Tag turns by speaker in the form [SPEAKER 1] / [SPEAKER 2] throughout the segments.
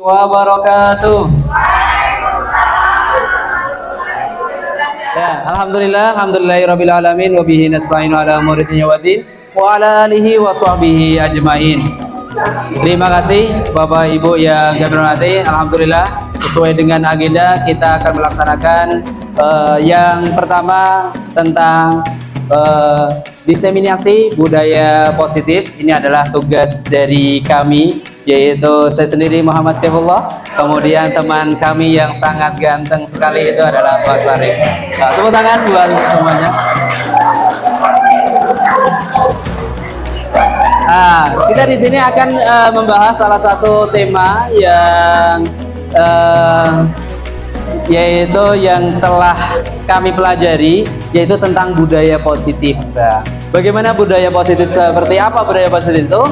[SPEAKER 1] wabarakatuh. Ya, alhamdulillahirabbil alamin wa bihi nasta'inu ala umuri dunya waddin wa ala alihi wa sahbihi ajmain. Terima kasih Bapak Ibu yang kami hormati. Alhamdulillah sesuai dengan agenda kita akan melaksanakan yang pertama tentang diseminasi budaya positif. Ini adalah tugas dari kami, yaitu saya sendiri Muhammad Syaifullah, kemudian teman kami yang sangat ganteng sekali itu adalah Pak Sarif. Nah, tepuk tangan buat semuanya. Nah, kita di sini akan membahas salah satu tema yang yaitu yang telah kami pelajari, yaitu tentang budaya positif. Nah, bagaimana budaya positif, seperti apa budaya positif itu?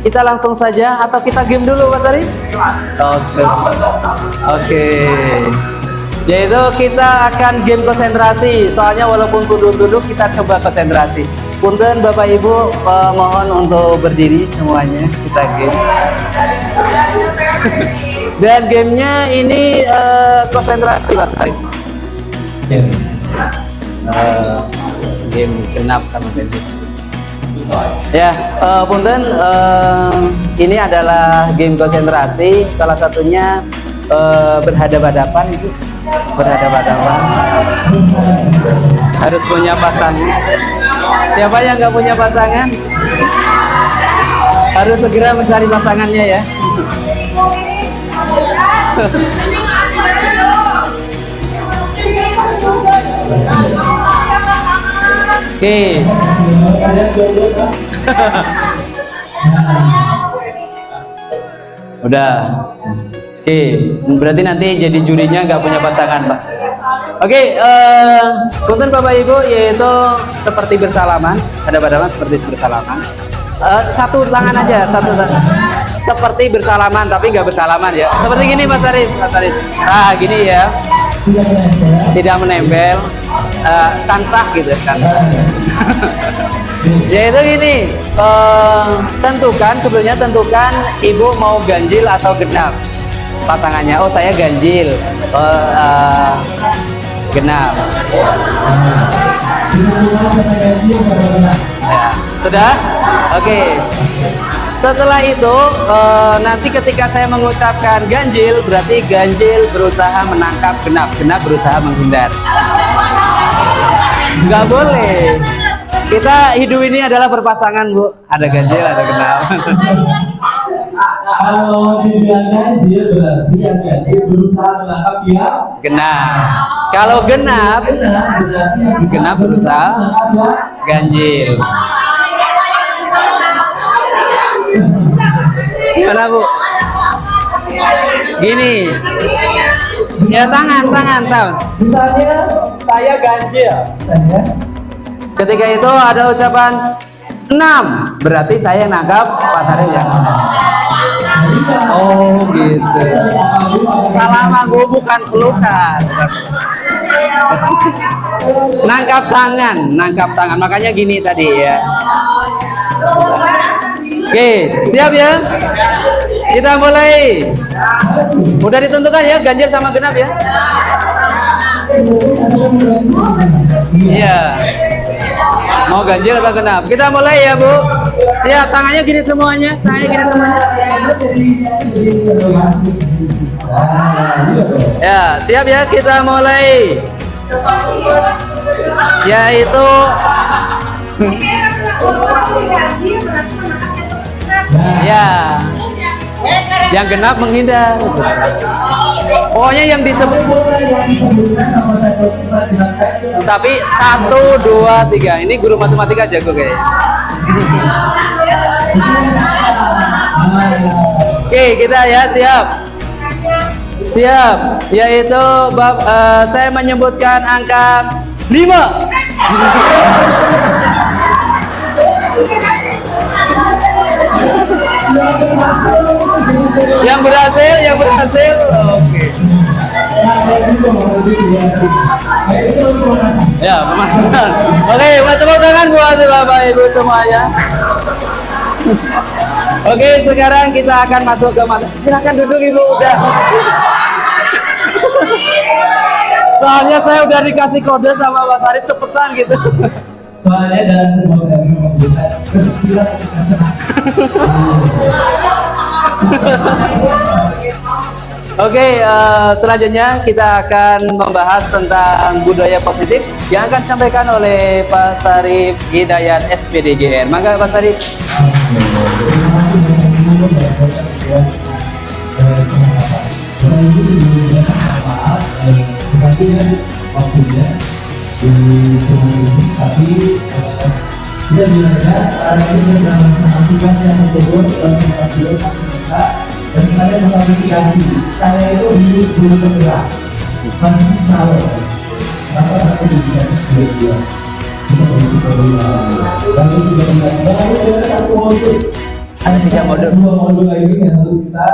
[SPEAKER 1] Kita langsung saja atau kita game dulu Mas Ari? Oke. Yaitu kita akan game konsentrasi. Soalnya walaupun tunduk-tunduk kita coba konsentrasi. Punten Bapak Ibu, mohon untuk berdiri semuanya, kita game. Dan gamenya ini konsentrasi Mas Ari. Game genap sama tempe. Ya, punten, ini adalah game konsentrasi. Salah satunya berhadapan-hadapan itu, berhadapan-hadapan. Harus punya pasangan. Siapa yang nggak punya pasangan? Harus segera mencari pasangannya ya. Oke. Udah. Oke, berarti nanti jadi jurinya nggak punya pasangan, Pak. Oke, punten Bapak Ibu, yaitu seperti bersalaman, ada badaman seperti bersalaman. Satu tangan aja, satu tangan. Seperti bersalaman, tapi nggak bersalaman ya. Seperti gini Mas Arif, Mas Arif. Ah, gini ya. Tidak menempel, sansah gitu kan. Yaitu gini, sebelumnya tentukan ibu mau ganjil atau genap pasangannya. Oh, saya ganjil, genap. Ya, sudah? Oke. Setelah itu nanti ketika saya mengucapkan ganjil, berarti ganjil berusaha menangkap genap, genap berusaha menghindar. Nggak boleh. Kita hidup ini adalah berpasangan, Bu. Ada ganjil, ada genap.
[SPEAKER 2] Kalau dibilang ganjil berarti yang ganjil berusaha menangkap ya
[SPEAKER 1] genap. Kalau genap, genap berusaha ganjil. Gimana Bu? Gini. Ya tangan.
[SPEAKER 2] Misalnya saya ganjil.
[SPEAKER 1] Ketika itu ada ucapan 6, berarti saya nangkap Pak Sarif yang 6. Oh gitu. Salah gue bukan pelukan. Nangkap tangan. Makanya gini tadi ya. Oke, siap ya? Kita mulai. Udah ditentukan ya, ganjil sama genap ya? Iya. Mau ganjil atau genap? Kita mulai ya, Bu. Siap, tangannya gini semuanya. Ya, siap ya, kita mulai. Yaitu ya, yang genap menghindar. Pokoknya yang disebut. Tapi 1, 2, 3. Ini guru matematika jago kayaknya. Oke, kita ya siap. Yaitu saya menyebutkan angka 5. Yang berhasil. Oke. Ya, pemahaman. Oke, tepuk tangan buat Bapak Ibu semuanya. Oke, sekarang kita akan masuk ke materi. Silakan duduk Ibu, udah. Soalnya saya udah dikasih kode sama Mas Arif cepetan gitu.
[SPEAKER 2] Soalnya dalam sebuah dari kita berpikiran senang.
[SPEAKER 1] Oke, selanjutnya kita akan membahas tentang budaya positif yang akan disampaikan oleh Pak Sarif Hidayat SPDGN. Maka Pak Sarif.
[SPEAKER 2] Tapi kita belajar sekarang ini sedang mengaktifkan yang tersebut dan saya mengklarifikasi saya itu hidup belum bergerak masih calon maka saya bisa berdua lalu juga ada satu modul
[SPEAKER 1] Ada 3 modul.
[SPEAKER 2] dua modul lagi yang harus kita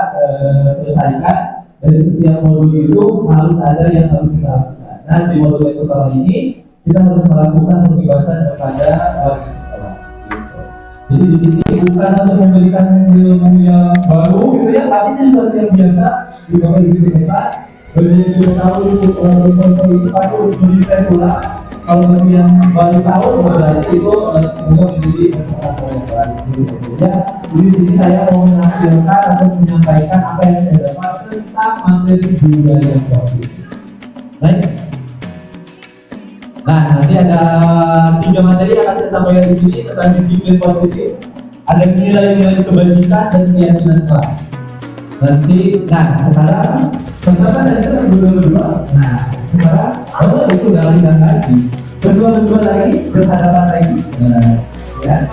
[SPEAKER 2] selesaikan dan di setiap modul itu harus ada yang harus kita lakukan. Nah di modul yang pertama ini kita harus melakukan pembebasan kepada warga sekolah. Jadi di sini bukan untuk memberikan ilmu yang baru gitu ya, pastinya sesuatu yang biasa di bawah itu kita. Bagi yang sudah tahu itu pasti menjadi tes ulang. Kalau bagi yang baru tahu berarti itu semoga menjadi pengetahuan yang baru. Ya, di sini saya mau menampilkan atau menyampaikan apa yang saya dapat tentang materi budaya positif. Baik. Nah, nanti ada 3 materi yang akan saya sampaikan di sini tentang disiplin positif. Ada nilai-nilai kebajikan dan keyakinan kelas. Nanti, sekarang pertama dan kita sebelum berdua. Nah, sekarang itu lagi dan lagi. Berdua lagi, berhadapan lagi. Nah, ya.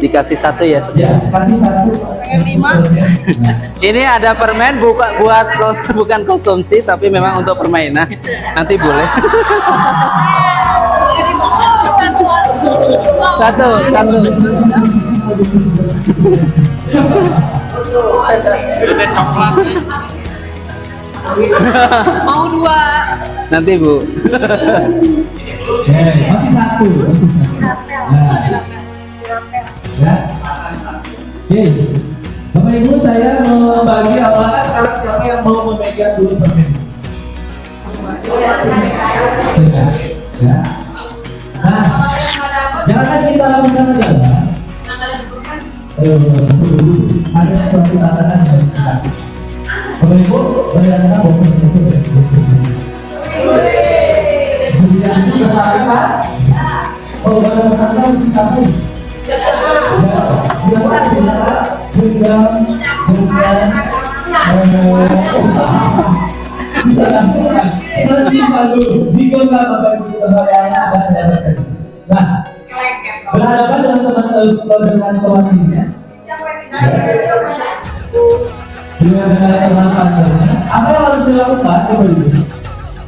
[SPEAKER 1] Dikasih 1 ya.
[SPEAKER 2] Ya, kasih 1.
[SPEAKER 3] Pengen 5.
[SPEAKER 2] Nah,
[SPEAKER 1] Ini ada permen bukan konsumsi tapi memang untuk permainan. Nanti boleh. Satu.
[SPEAKER 3] Mau 2.
[SPEAKER 1] Nanti Bu.
[SPEAKER 2] masih 1. Nah, ya. Oke. Bapak Ibu, saya membagi apakah sekarang siapa yang mau memegang dulu permen? Ya. Nah, jangan kita lakukan adalah ada sesuatu tatanan yang harus kita lakukan. Bapak Ibu, bagaimana Bapak Ibu? Kemudian ini berapa? Kalau bagaimana harus kita lakukan? Silakan bisa lakukan simpan dulu digonggam Bapak Ibu nah berhadapan dengan teman ini dengan teman apa yang harus dilakukan Bapak Ibu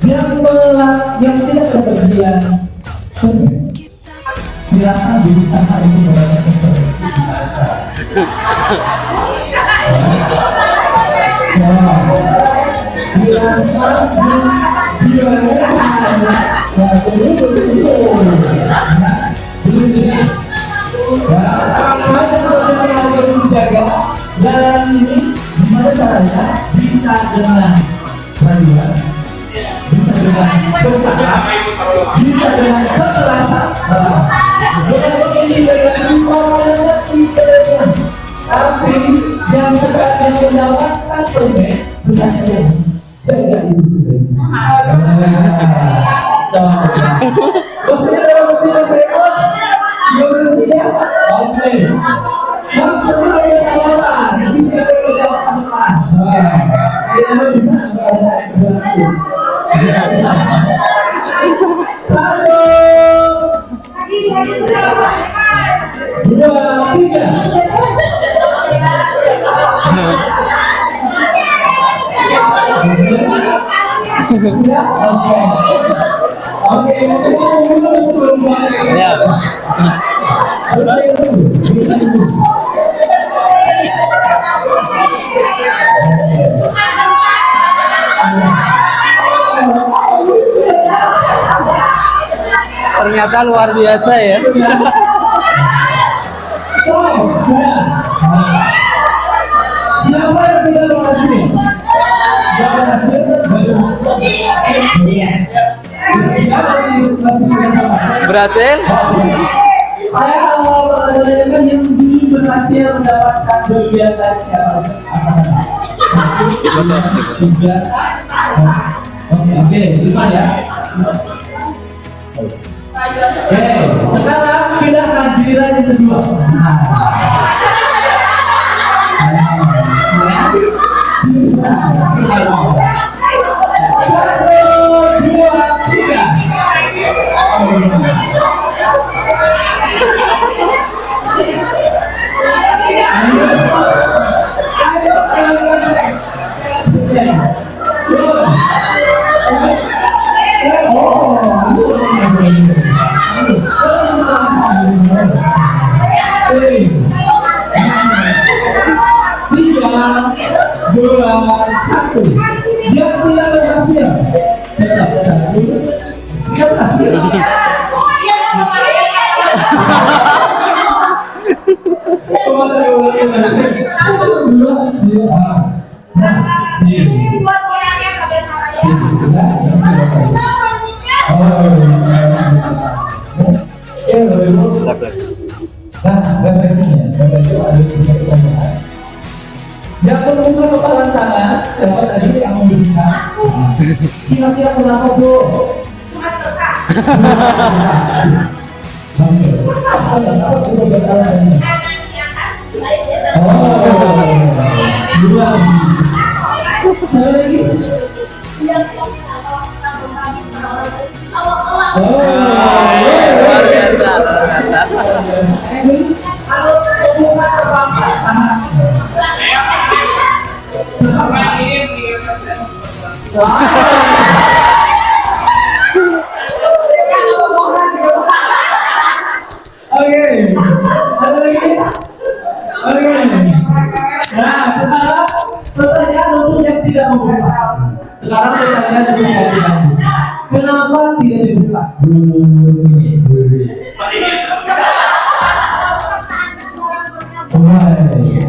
[SPEAKER 2] yang tidak kebagian silakan berusaha untuk mendapatkan dan ini gimana caranya bisa dengan peradilan, bisa dengan bertahap, bisa dengan kekerasan, dengan mengintimidasi tapi yang sekarang mendapatkan permen bisa jaga itu sendiri. Maksudnya dalam ketika saya kuat, dia berhentinya, oke. Maksudnya saya berkalapan, bisa berkalapan. Dia bisa berkalapan. Satu, 2, 3. Ya, oke,
[SPEAKER 1] Ya. Ternyata luar biasa ya. Berhasil?
[SPEAKER 2] Saya menanyakan yang dulu berhasil mendapatkan durian dari siapa? Tiga. Oke, 5 ya. Oke, sekarang pindahkan giliran yang kedua. Satu, dua, tiga. Dua, satu. Dia tidak berhasil. Tetap satu. Tidak berhasil. Yang membuka kepalan tangan, siapa tadi yang membuka? Kira-kira kenapa, Bu? Dua. Lagi.
[SPEAKER 1] Luar biasa.
[SPEAKER 2] Kalau membuka terpaksa. Oke, ada lagi? Oke. Nah, sekarang pertanyaan untuk yang tidak membuka. Sekarang pertanyaan untuk yang tidak membuka. Kenapa tidak dibuka?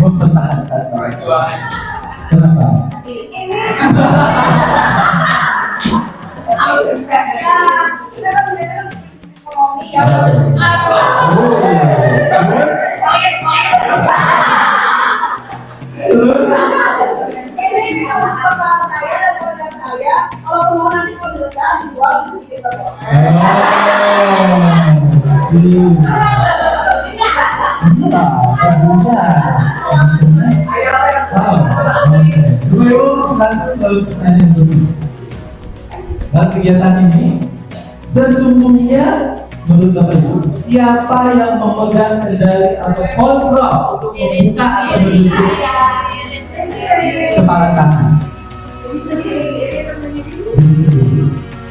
[SPEAKER 2] Mempertahankan. Kenapa? Kegiatan ini sesungguhnya menurut Bapak Ibu, siapa yang memegang kendali atau kontrol untuk membuka atau menutup kepala tangan?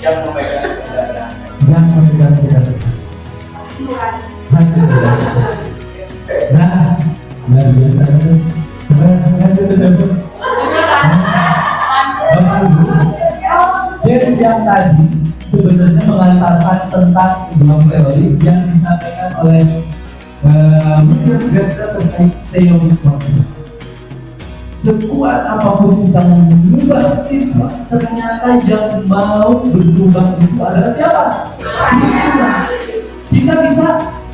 [SPEAKER 2] Yang memegang kendali. Nah, luar biasa terus. Jadi yang tadi sebenarnya mengantarkan tentang sebuah teori yang disampaikan oleh William Gardner terkait teori kognitif. Sekuat apapun kita mengubah siswa, ternyata yang mau berubah itu adalah siapa? Siswa. Kita bisa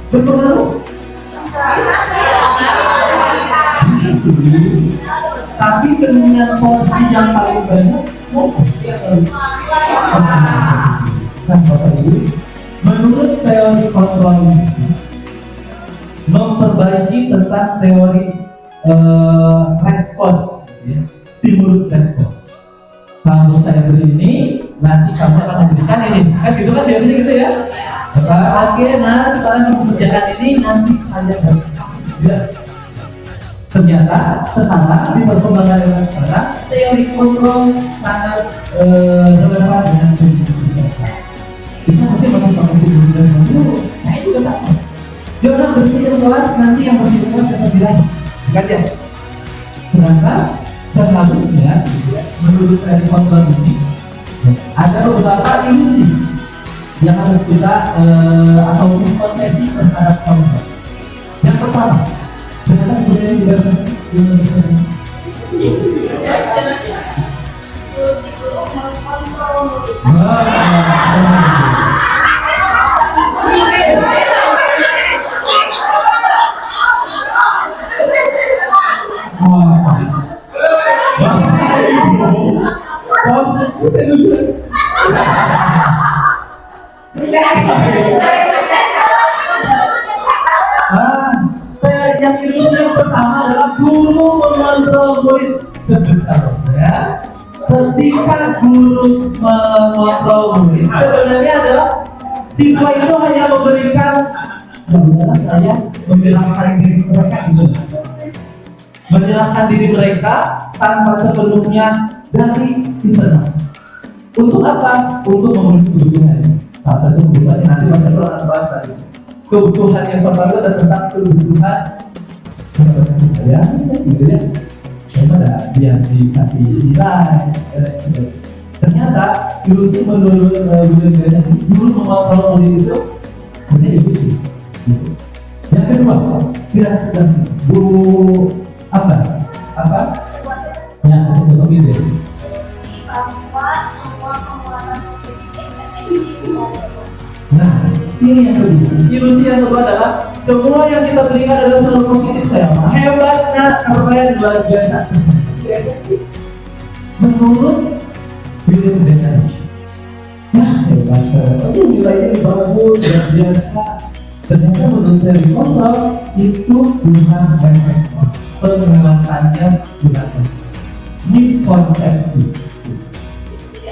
[SPEAKER 2] berpengaruh. Bisa sih. Tapi dengan porsi yang paling banyak, semua porsi yang paling nah, Bapak Ibu, menurut teori kontrol ini memperbaiki tentang teori respon, ya, stimulus respon. Kalau saya beri ini, nanti kamu akan memberikan ini. Kan gitu kan biasanya gitu ya. Oke, nah sekarang kamu kerjakan ini, nanti saya akan kasih. Ternyata sekarang di perkembangan yang sekarang teori kontrol sangat relevan dengan kondisi siswa sekarang. Kita masih pakai stimulus dulu. Saya juga sama. Dia orang bersihkan kelas, nanti yang bersihkan kelas akan bilang, bukan ya? Sedangkan seharusnya menurut teori kontrol ini ada beberapa ilusi yang harus kita atau miskonsepsi terhadap kontrol. Yang pertama, ternyata kemudian juga Yang ilusi yang pertama adalah guru mengontrol murid. Sebentar ya. Ketika guru mengontrol murid, sebenarnya adalah siswa itu hanya memberikan, ya udahlah saya menyerahkan diri mereka gitu. Menyerahkan diri mereka tanpa sepenuhnya dari internal. Untuk apa? Untuk memenuhi kebutuhan. Salah satu kebutuhan yang nanti Mas Eko akan bahas tadi. Kebutuhan yang pertama adalah tentang kebutuhan saya, gitu ya. Saya pada dia dikasih nilai dan lain sebagainya. Ternyata ilusi menurut biasa dulu mengontrol murid itu sebenarnya ilusi. Gitu. Yang kedua, birokrasi. Guru apa? Yang saya tahu gitu. Nah, ini yang kedua. Ilusi yang kedua adalah semua yang kita berikan adalah selalu positif saya. Hebatnya kalian luar biasa. Menurut biasa. Nah, hebat. Tapi nilainya bagus, luar biasa. Ternyata menurut dari kontrol itu bukan efek. Penguatannya bukan miskonsepsi.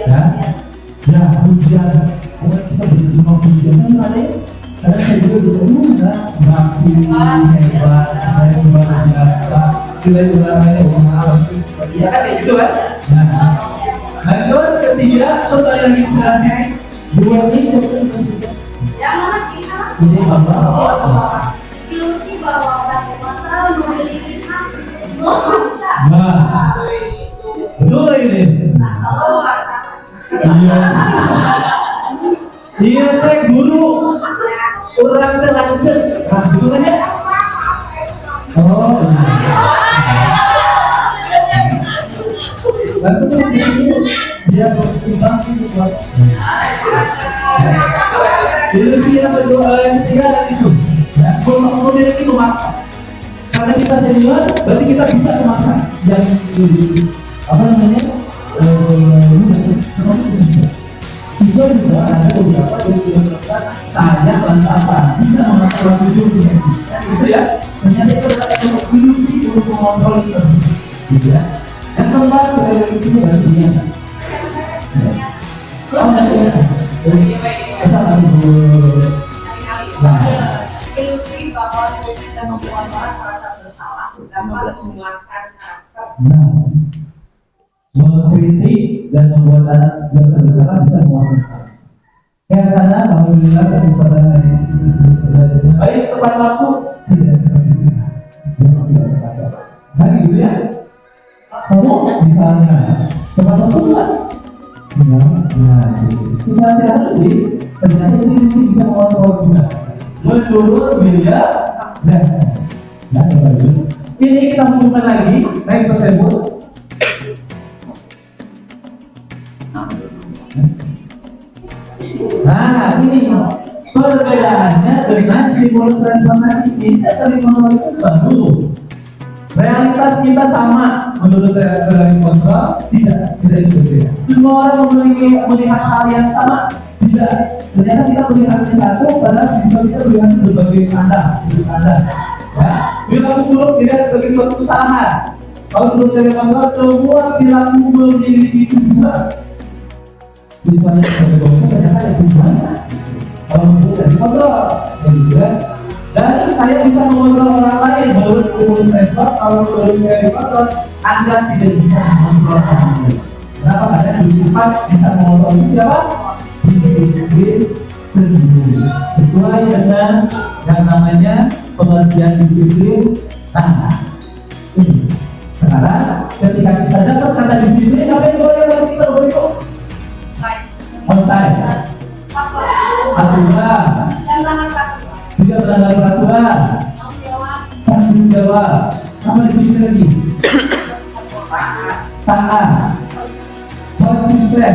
[SPEAKER 2] Ya, ujian. Kita berjumpa ujian kan ada ya? Karena saya juga enggak rapi, hebat, luar biasa. Nilai-nilainya bagus. Ya kan kayak gitu kan? Nah, yang ketiga, total yang inspirasi. Dua ini coba.
[SPEAKER 3] Yang mana kita?
[SPEAKER 2] Ini apa?
[SPEAKER 3] Ilusi bahwa orang dewasa memiliki hak untuk memaksa.
[SPEAKER 2] Nah, betul ini.
[SPEAKER 3] Kalau maksa.
[SPEAKER 2] Iya teh guru orang teh lanjut. Nah, gitu kan ya? Oh, langsung ke sini dia bertimbang itu buat. Ilusi yang kedua, yang ketiga adalah itu. Ya, memiliki memaksa. Karena kita senior, berarti kita bisa memaksa. Yang apa namanya? Termasuk siswa. Siswa juga ada beberapa yang sudah melakukan saya lantaran bisa mengatur kelas 7 gitu ya. Ternyata itu adalah ilusi untuk mengontrol itu, gitu ya. Yang keempat adalah ilusi dari dunia. Oh, ya. Kesalahan itu.
[SPEAKER 3] Ilusi bahwa kita membuat orang merasa bersalah dapat menguatkan karakter.
[SPEAKER 2] Nah, mengkritik dan membuat anak merasa bersalah bisa menguatkan. Karena alhamdulillah kesempatan hari ini kita sudah belajar baik tepat waktu tidak seperti sunnah. Nah gitu ya. Kamu misalnya tepat waktu kan? Nah, secara tidak harus sih. Ternyata itu ilusi bisa mengontrol juga. Menurut William Glasser. Nah, ini kita hubungkan lagi. Next tersebut. Nah, ini perbedaannya dengan stimulus respon tadi. Kita terima itu baru. Realitas kita sama menurut teori kontrol, tidak itu berbeda. Semua orang melihat hal yang sama, tidak. Ternyata kita melihatnya satu, padahal siswa kita melihat berbagai sudut pandang. Ya, perilaku buruk dilihat sebagai suatu kesalahan. Kalau menurut teori kontrol, semua perilaku memiliki tujuan. Siswanya sebagai bongkar ternyata ada tujuannya. Kalau menurut teori kontrol, ya juga. Dan saya bisa mengontrol orang lain menurut stimulus respon. Kalau menurut teori kontrol, Anda tidak bisa mengontrol orang lain. Kenapa? Karena disiplin bisa mengontrol itu siapa? Disiplin sendiri. Sesuai dengan yang namanya pengertian disiplin. Nah, ini sekarang ketika kita dapat kata disiplin, apa yang boleh kita boykot? Kontak, aturan, tidak melanggar peraturan, tanggung jawab, apa disiplin lagi? Taat, konsisten.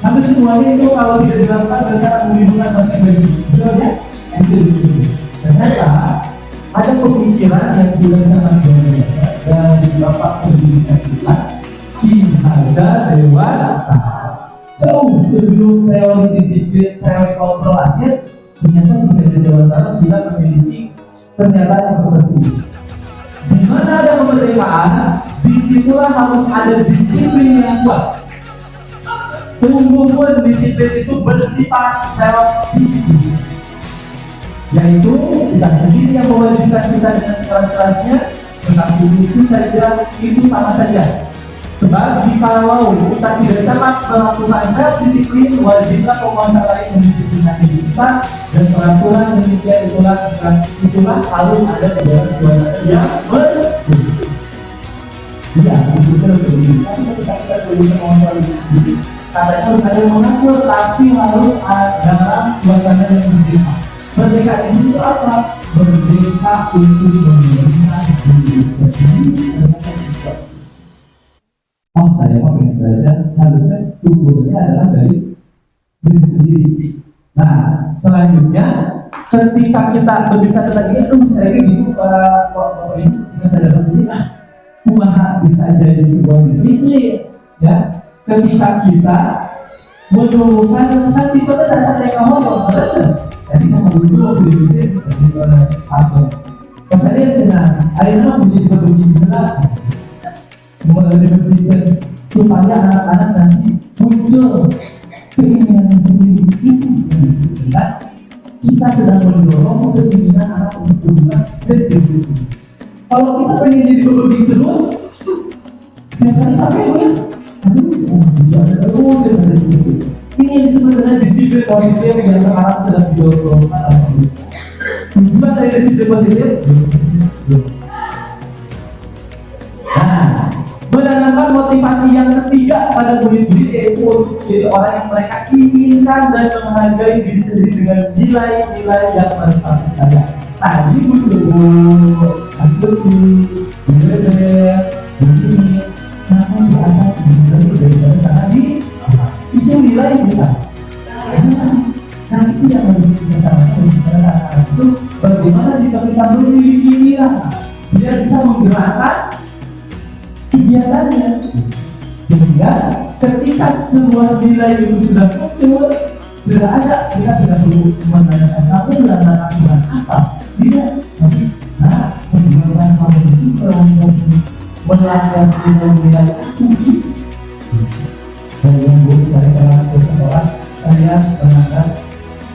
[SPEAKER 2] Hampir semuanya itu kalau tidak dilakukan mereka menimbulkan konsekuensi. Betul ya? Itu disiplin. Ternyata ada pemikiran yang sudah sangat luar biasa dari Bapak pendidikan kita, Ki Hajar belajar dewasa. Jauh sebelum teori disiplin, teori kontrol lahir, ternyata tiga dewasa sudah memiliki pernyataan yang seperti ini. Di mana ada kemerdekaan, disitulah harus ada disiplin yang kuat. Sungguh pun disiplin itu bersifat self-disiplin, yaitu kita sendiri yang mewajibkan kita dengan sekeras-kerasnya. Tetapi itu saya kira itu sama saja. Sebab jikalau kita tidak sama melakukan self-disiplin, wajiblah penguasa lain mendisiplinkan diri kita, dan peraturan demikian itulah harus ada di dalam suasana yang berbeda. Ya, disiplin berbeda. Tapi ketika kita tidak bisa mengontrol diri sendiri, katanya harus ada yang mengatur, tapi harus dalam suasana yang berbeda. Merdeka di situ apa? Merdeka untuk menerima diri sendiri dan sesuatu. Oh, saya mau pengen belajar, harusnya tumbuhnya adalah dari diri sendiri. Nah, selanjutnya ketika kita berbicara tentang ini, saya kayak gitu, Pak ini kita sadar begini, kumaha bisa jadi sebuah disiplin, ya. Ketika kita menumbuhkan, kan siswa tidak sampai kamu yang terus, jadi kamu dulu berdiri dari asal. Pas saya cina, akhirnya menjadi begini jelas. Mulai dipastikan supaya anak-anak nanti muncul keinginan sendiri. Itu yang disebutkan kita sedang mendorong keinginan anak untuk berubah dan diri sendiri. Kalau kita pengen jadi berbagi terus, setiap kali sampai ya, aduh, siswa terus yang ada sendiri. Ini yang disebut dengan disiplin positif yang sekarang sedang didorongkan oleh pemerintah. Tujuan dari disiplin positif, menanamkan motivasi yang ketiga pada murid-murid, yaitu untuk menjadi orang yang mereka inginkan dan menghargai diri sendiri dengan nilai-nilai yang mereka percaya. Tadi Bu Subuh, Astuti, Bu Bebek, Bu Ini, namun di atas nilai dari tadi itu nilai bukan. Nah itu yang harus kita tanamkan itu bagaimana siswa kita memiliki nilai biar bisa menggerakkan kegiatannya, sehingga ketika sebuah nilai itu sudah muncul, sudah ada, kita tidak perlu menanyakan kamu melanggar aturan apa, tidak. Tapi, bagaimana kamu itu melanggar nilai-nilai apa sih? Dan yang boleh saya katakan sekolah, saya melanggar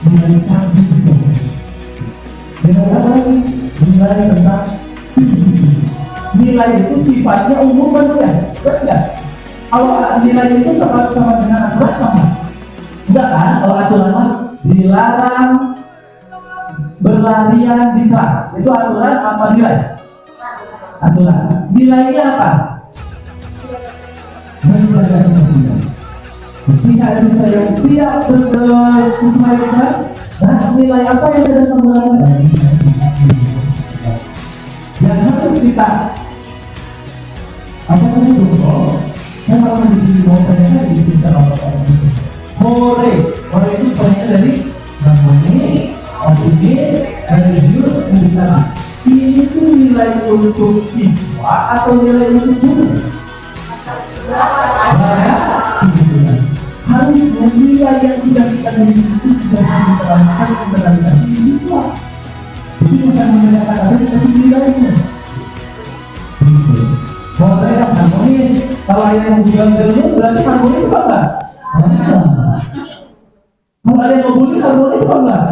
[SPEAKER 2] nilai kami itu. Nilai apa ini? Nilai tentang disiplin. Nilai itu sifatnya umum kan ya? Terus ya? Kalau nilai itu sama dengan aturan apa? Enggak kan? Kalau aturan mah dilarang berlarian di kelas. Itu aturan apa nilai? Aturan. Nilainya apa? Menjaga ketertiban. Ketika ada siswa yang tidak sesuai di kelas, nah nilai apa yang sedang kamu lakukan? Yang harus kita apa namanya dosa, saya malah menjadi mau tanya di sini sama bapak di sini. Hore itu banyak dari namanya, optimis, religius, dan ini itu nilai untuk siswa atau nilai untuk guru? Harusnya nilai yang sudah kita miliki itu sudah diterapkan implementasi di siswa. Itu bukan membedakan tapi nilainya. Kalau mereka harmonis, kalau ada yang bilang jelek berarti harmonis apa enggak? Kalau ada yang membuli harmonis apa enggak?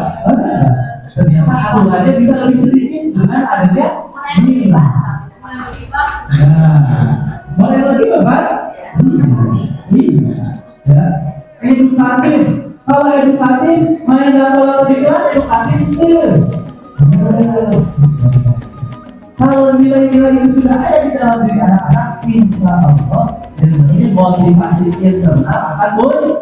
[SPEAKER 2] Ternyata aturannya bisa lebih sedikit dengan adanya nilai. Boleh lagi Bapak? Iya. Ya. Edukatif. Kalau edukatif, main atau di kelas edukatif itu. Kalau nilai-nilai itu sudah ada di dalam diri anak-anak, insya Allah dan ini motivasi internal akan muncul.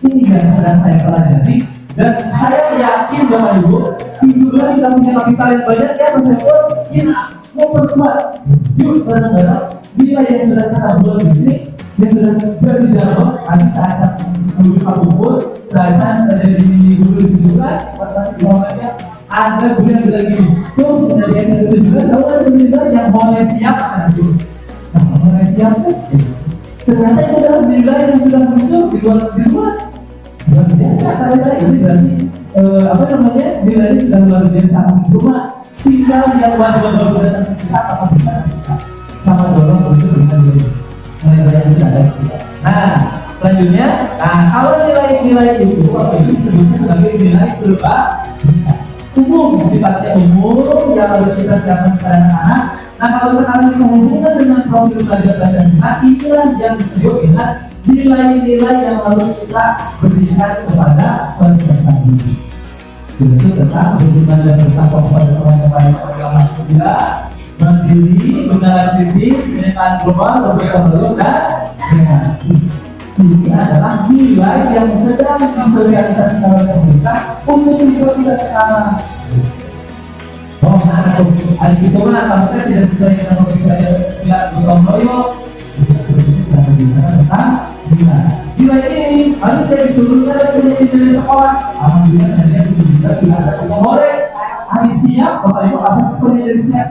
[SPEAKER 2] Ini yang sedang saya pelajari dan saya yakin Bapak Ibu 17 sudah punya kapital yang banyak ya Mas Eko. Ya, mau perkuat. Yuk bareng-bareng nilai yang sudah kita buat ini yang sudah jadi jalan. Nanti saat guru kumpul, saat jadi guru 17, pas Muhammadnya ada guru yang bilang gini, tuh dari SMP 17, kamu SMP 17 yang boleh siap kan itu. Nah, boleh siap kan? Ternyata itu adalah nilai yang sudah muncul di luar biasa. Kata saya ini berarti nilainya sudah luar biasa. Cuma tinggal yang warga baru datang ke kita apakah bisa sama dorong untuk dengan nilai yang sudah ada. Nah, selanjutnya, kalau nilai-nilai itu disebutnya sebagai nilai kebajikan umum, sifatnya umum yang harus kita siapkan kepada anak-anak. Nah, kalau sekarang kita hubungkan dengan profil belajar Pancasila, inilah yang disebut dengan nilai-nilai yang harus kita berikan kepada peserta didik. Itu tentang bagaimana dan tentang kepada seperti alhamdulillah, mandiri, benar kritis, pemerintahan global, berbeda belum dan kreatif. Ini adalah nilai yang sedang disosialisasikan oleh pemerintah untuk siswa kita sekarang. Oh, hari itu kamu tidak sesuai dengan topik belajar silat gotong royong. Kita seperti ini sedang berbicara tentang nilai ini harus saya diturunkan dari nilai sekolah. Alhamdulillah saya lihat kita sudah ada hore. Hari siap, Bapak Ibu, apa sih punya dari siap?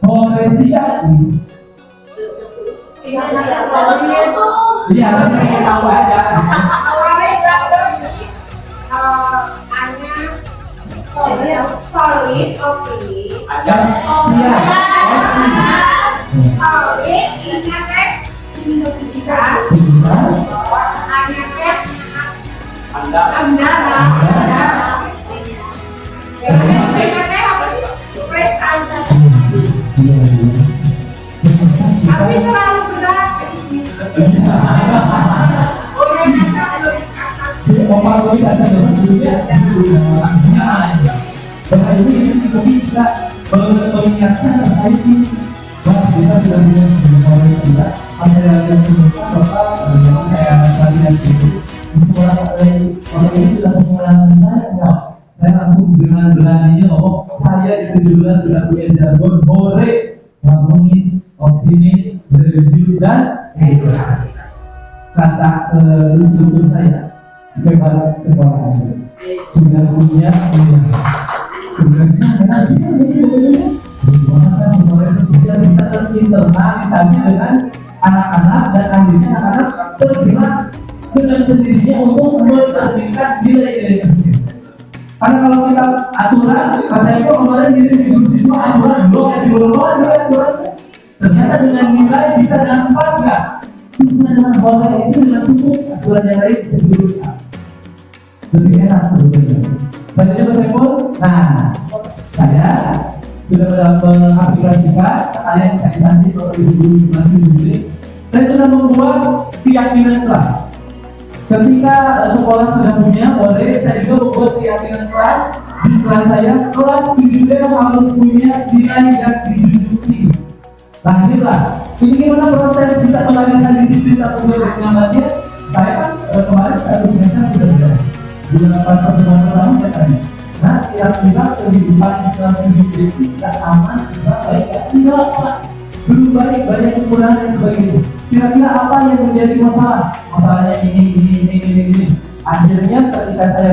[SPEAKER 2] Hore siap. Iya, kita tahu aja.
[SPEAKER 3] Solid, oke.
[SPEAKER 2] Ada siap.
[SPEAKER 3] Solid, ingat kan? Kita. Anda. Tapi terlalu berat.
[SPEAKER 2] Bapak Ibu kita akan sebelumnya. Bapak Ibu kita mengingatkan terkait ini. Kita sudah punya sebuah sila. Saya yang menemukan Bapak, bagaimana saya kalian itu di sekolah orang ini sudah mengalami nilai. Saya langsung dengan beraninya ngomong, saya di 17 sudah punya jargon hore, harmonis, optimis, religius dan kata instruktur saya hebat sekolah sudah punya tugasnya bagaimana semuanya biar bisa terinternalisasi dengan anak-anak dan akhirnya anak-anak tergerak dengan sendirinya untuk mencerminkan nilai-nilai tersebut. Karena kalau kita aturan, Pak Saiko kemarin di grup siswa aturan dulu kayak di luar aturan. Ternyata dengan nilai bisa dapat nggak? Bisa dengan hore itu dengan cukup aturan yang lain bisa diberikan. Lebih enak sebetulnya. Selanjutnya Pak Saiko, saya sudah mengaplikasikan sekalian sosialisasi untuk ibu-ibu masih publik. Saya sudah membuat keyakinan kelas. Ketika sekolah sudah punya hore, saya juga membuat keyakinan kelas. Di kelas saya, kelas 7D harus punya nilai yang dijunjung tinggi. Lahirlah. Ini gimana proses bisa melahirkan disiplin atau pengamatnya? Saya kan kemarin satu semester sudah beres. Bulan pertemuan pertama saya tanya, nah kira-kira kehidupan di kelas 7D itu sudah aman, sudah baik? Enggak Pak, belum baik, banyak kekurangan dan sebagainya. Kira-kira apa yang menjadi masalah? Masalahnya ini. Akhirnya ketika saya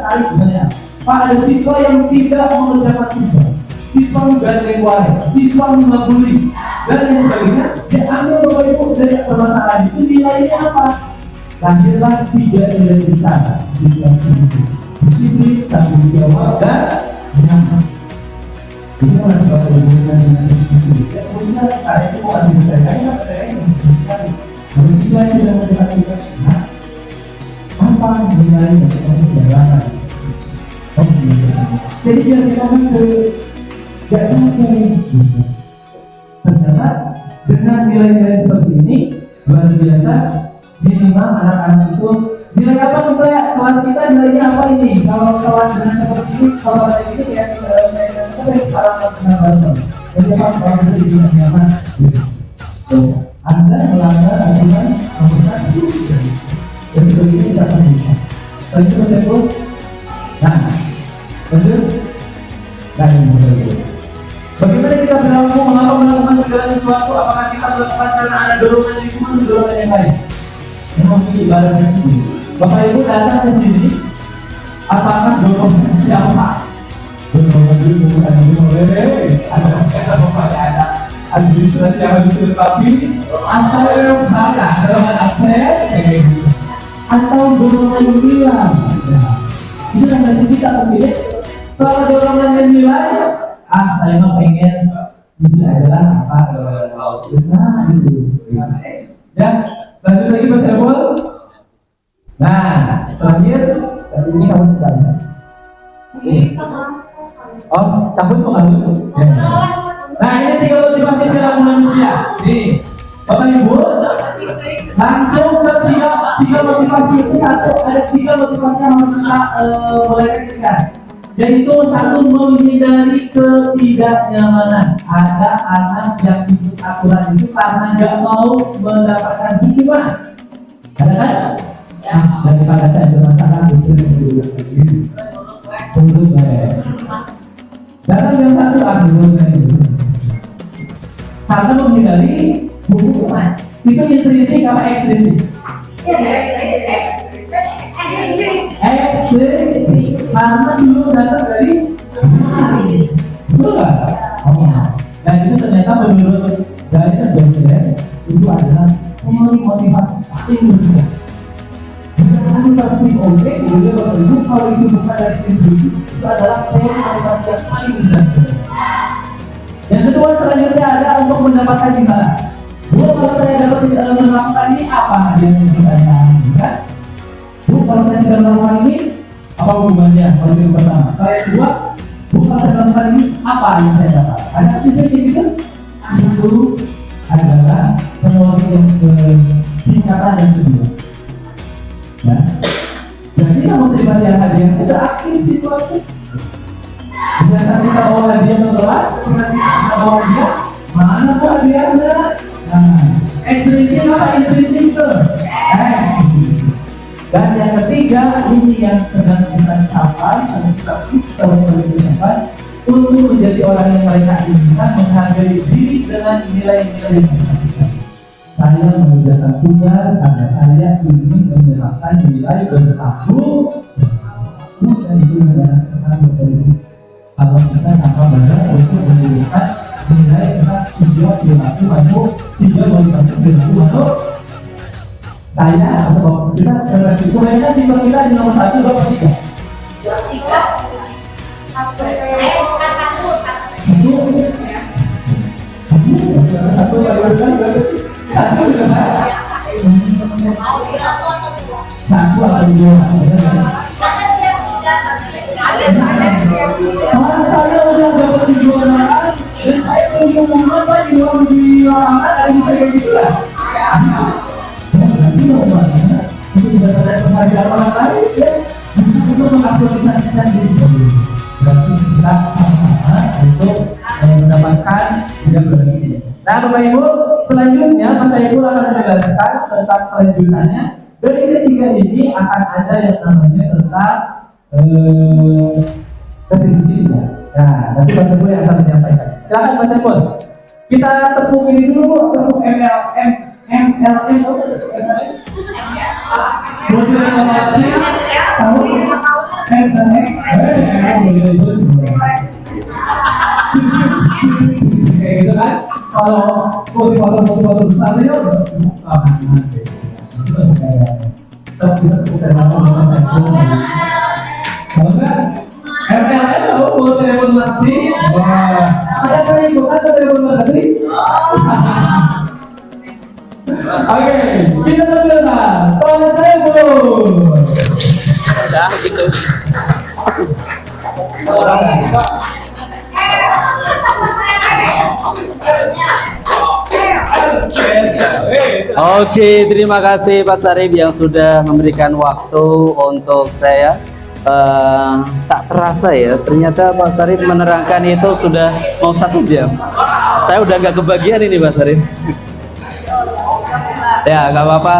[SPEAKER 2] tarik misalnya, Pak ada siswa yang tidak mengerjakan tugas, siswa menggandeng wae, siswa mengabuli dan lain sebagainya. Dia ambil Bapak Ibu dari permasalahan itu nilainya apa? Lahirlah 3 nilai besar di kelas ini: disiplin, tanggung jawab, dan nyaman. Ini orang tua dengan ya punya karya itu bukan di saya kayak PDS sekali. Kalau siswa yang tidak mengerjakan tugas, apa nilai yang kita harus jalankan? Jadi biar kita gak capek. Ternyata dengan nilai-nilai seperti ini luar biasa. Minimal anak-anak itu nilai apa kita ya? Kelas kita nilainya apa ini? Kalau kelas dengan seperti ini, kalau kayak gini kayak sampai parameter baru. Jadi pas kalau itu di nyaman, Anda melanggar aturan nomor 1. Dan seperti ini tidak akan bisa. Selanjutnya saya pun, lanjut. Bagaimana kita berlaku mengapa melakukan segala sesuatu? Apakah kita melakukan karena ada dorongan lingkungan, dorongan yang lain? Memang ini ibadahnya sendiri. Bapak Ibu datang ke sini, apakah dorongan siapa? Dorongan itu bukan ada sekarang ada administrasi yang betul, tapi antara yang berada dorongan atau dorongan nilai. Nah, itu referensi kita mungkin. Kalau dorongannya nilai, saya mah pengen misi adalah apa? Nah itu. Ya, lanjut lagi Mas Rebol. Nah, terakhir, ini kamu tidak bisa. Oh, tahun mau kamu? Ya. Nah, ini 3 motivasi perilaku manusia. Nih, Bapak Ibu, langsung ke tiga motivasi itu ada 3 motivasi yang harus kita mulai kerjakan. Yaitu 1, menghindari ketidaknyamanan. Ada anak yang ikut aturan itu karena nggak mau mendapatkan hukuman. Ada kan? Nah, daripada saya bermasalah khusus untuk begini. Tunggu baik. Dan yang satu karena menghindari hukuman. Itu intrinsik apa ekstrinsik? Ekstrinsik. Karena belum datang dari betul nggak? Dan itu ternyata menurut Daniel Johnson itu adalah teori motivasi paling mudah. Jangan tertib oleh Bapak Ibu, kalau itu bukan dari intrinsik, itu adalah teori motivasi yang paling mudah. Yang kedua selanjutnya ada untuk mendapatkan imbalan. Bu, kalau saya dapat melakukan ini apa hadiah yang saya berikan? Bu, kalau saya tidak melakukan ini apa hubungannya? Kalau yang pertama. Kalau yang kedua, bu, kalau saya melakukan ini apa yang saya dapat? Ada sesuatu gitu? Itu adalah teori yang tingkatan yang kedua. Ya. Jadi kalau motivasi yang hadiah kita aktif sesuatu. Biasa kita bawa hadiah ke kelas, kita bawa hadiah, mana bu hadiahnya? Nah, ekstrinsik apa intrinsik itu? Ekstrinsik. Dan yang ketiga, ini yang sedang kita capai, kita capai untuk menjadi orang yang mereka inginkan, menghargai diri dengan nilai-nilai yang kita bisa. Saya mengerjakan tugas karena saya ingin menerapkan nilai berlaku dan itu adalah sekarang berlaku. Kalau kita sama banyak untuk menunjukkan nilai tentang 3 perilaku atau 3 motivasi perilaku atau saya atau bapak kita terlalu kebanyakan siswa kita di nomor 1 berapa 3? 1 atau 2? Saya udah dapat kejuaraan dan saya belum ngomong apa di lapangan dari saya gitu lah. Berarti nomornya itu mendapatkan penghargaan orang lain ya, untuk mengaktualisasikan diri. Berarti kita sama-sama untuk mendapatkan tidak berarti. Nah, Bapak Ibu, selanjutnya Mas Saiful akan menjelaskan tentang kelanjutannya. Dari ketiga ini akan ada yang namanya tentang retribusinya. Nah, nanti Mas Saiful yang akan menyampaikan. Silakan Mas Saiful. Kita tepuk ini dulu, tepuk MLM. Modul yang tadi tahu MLM. Kayak gitu kan? Kalau motivator besar ya udah kita terlalu Mas Saiful. Kalau enggak, MLM tahu buat telepon marketing. Wah, ada perikutan buat telepon marketing. Oke, kita tampilkan Mas Saiful.
[SPEAKER 1] Udah gitu. Oke, terima kasih Pak Sarif yang sudah memberikan waktu untuk saya. Tak terasa ya, ternyata Pak Sarif menerangkan itu sudah mau 1 jam. Saya udah nggak kebagian ini Pak Sarif. Ya, nggak apa-apa.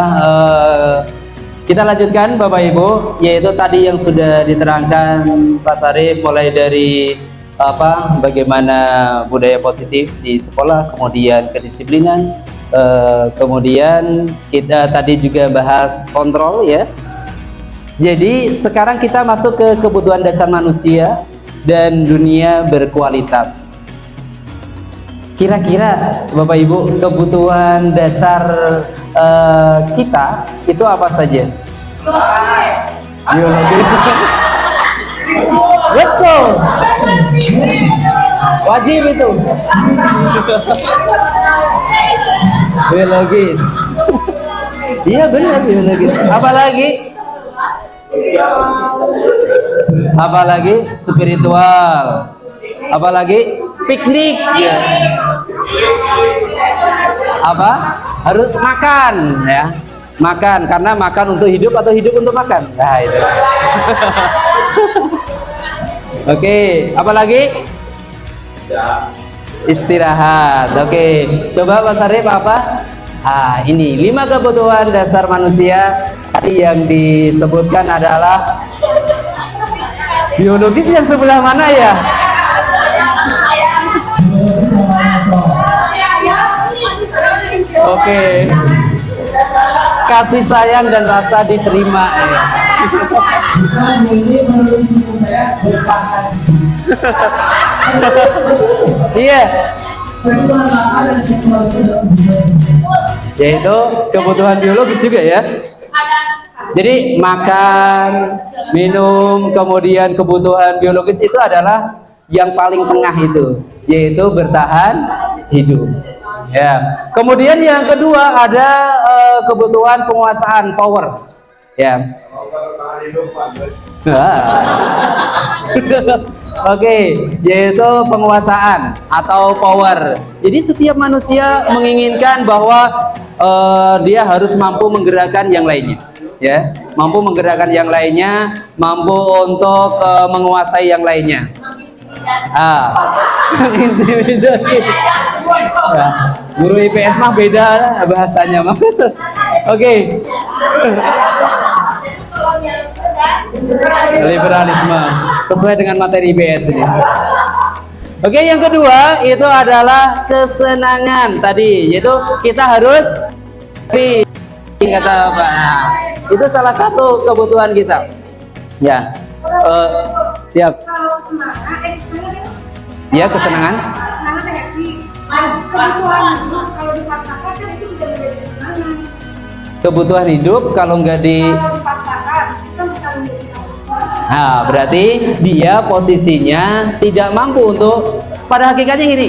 [SPEAKER 1] Kita lanjutkan Bapak Ibu, yaitu tadi yang sudah diterangkan Pak Sarif mulai dari bagaimana budaya positif di sekolah, kemudian kedisiplinan, kemudian kita tadi juga bahas kontrol ya. Jadi sekarang kita masuk ke kebutuhan dasar manusia dan dunia berkualitas. Kira-kira Bapak Ibu, kebutuhan dasar kita itu apa saja? Biologis. Betul. Wajib itu. Biologis. Iya benar biologis. Apalagi spiritual. Apalagi piknik ya. Apa? Harus makan ya. Makan karena makan untuk hidup atau hidup untuk makan. Nah, itu. Oke, apalagi? Istirahat. Oke, coba Mas Arif apa? Ini 5 kebutuhan dasar manusia. Tadi yang disebutkan adalah biologis yang sebelah mana ya? Oke. Kasih sayang dan rasa diterima ya. Iya. Yaitu kebutuhan biologis juga ya. Jadi makan, minum, kemudian kebutuhan biologis itu adalah yang paling tengah itu, yaitu bertahan hidup. Ya. Kemudian yang kedua ada kebutuhan penguasaan, power. Ya. Oke, yaitu penguasaan atau power. Jadi setiap manusia menginginkan bahwa dia harus mampu menggerakkan yang lainnya. Ya, mampu menggerakkan yang lainnya, mampu untuk menguasai yang lainnya. Intimidasi. Ya, guru IPS mah beda bahasanya mah. Oke. Liberalisme sesuai dengan materi IPS ini. Oke, yang kedua itu adalah kesenangan tadi, yaitu kita harus kata Pak. Itu salah satu kebutuhan kita. Ya. Siap.
[SPEAKER 3] Kalau semangat,
[SPEAKER 1] Ya, kesenangan.
[SPEAKER 3] semangat reaksi. Kalau dipaksakan kan itu tidak menjadi kesenangan.
[SPEAKER 1] Kebutuhan hidup kalau nggak
[SPEAKER 3] Kalau dipaksakan, itu bisa menjadi kesenangan.
[SPEAKER 1] Nah, berarti dia posisinya tidak mampu untuk, pada hakikatnya gini,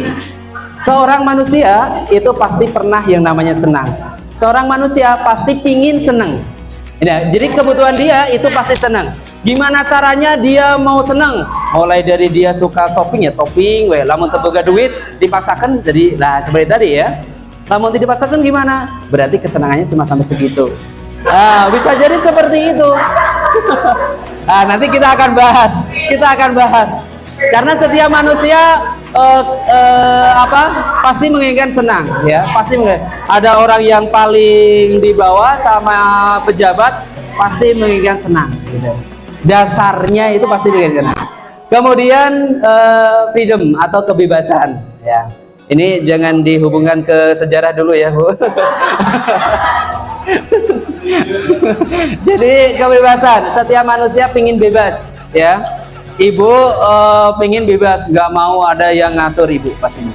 [SPEAKER 1] seorang manusia itu pasti pernah yang namanya senang. Seorang manusia pasti pingin senang. Nah, jadi kebutuhan dia itu pasti senang. Gimana caranya dia mau senang? Mulai dari dia suka shopping ya shopping, lamun teboga duit dipaksakan jadi lah seperti tadi ya. Lamun tidak dipaksakan gimana? Berarti kesenangannya cuma sampai segitu. Nah, bisa jadi seperti itu. Nah, nanti kita akan bahas. Karena setiap manusia pasti menginginkan senang ya, pasti ada orang yang paling di bawah sama pejabat pasti menginginkan senang gitu. Dasarnya itu pasti menginginkan senang. Kemudian freedom atau kebebasan ya. Ini jangan dihubungkan ke sejarah dulu ya, Bu. Jadi kebebasan, setiap manusia pingin bebas ya. Ibu pengen bebas, nggak mau ada yang ngatur ibu pastinya.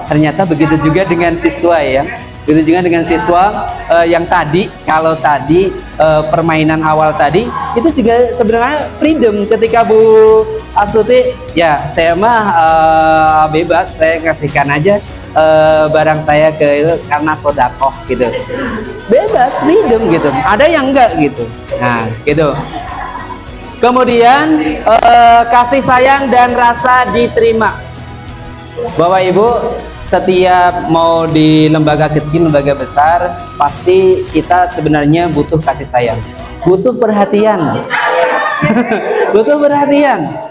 [SPEAKER 1] Ternyata begitu juga dengan siswa ya. Begitu juga dengan siswa yang tadi, kalau tadi permainan awal tadi itu juga sebenarnya freedom. Ketika Bu Astuti, ya saya mah bebas, saya kasihkan aja barang saya ke itu karena sodakoh gitu. Bebas, freedom gitu. Ada yang enggak gitu. Nah, gitu. Kemudian kasih sayang dan rasa diterima. Bapak Ibu, setiap mau di lembaga kecil, lembaga besar, pasti kita sebenarnya butuh kasih sayang, butuh perhatian. Butuh perhatian.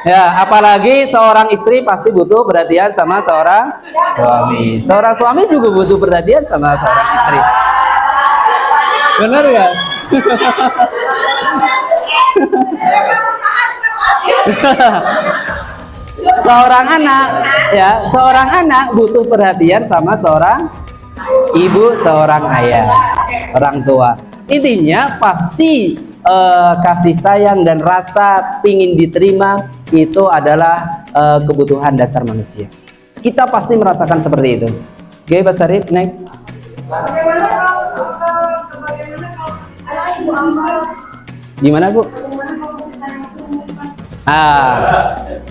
[SPEAKER 1] Ya, apalagi seorang istri pasti butuh perhatian sama seorang suami. Seorang suami juga butuh perhatian sama seorang istri. Benar nggak? Seorang anak butuh perhatian sama seorang ibu, seorang ayah, orang tua. Intinya pasti kasih sayang dan rasa pingin diterima itu adalah kebutuhan dasar manusia. Kita pasti merasakan seperti itu. Oke, Pak Sarif, next.
[SPEAKER 3] Bagaimana kalau ada Ibu Ambar,
[SPEAKER 1] Gimana Bu?
[SPEAKER 3] bagaimana kalau saya menyimpang?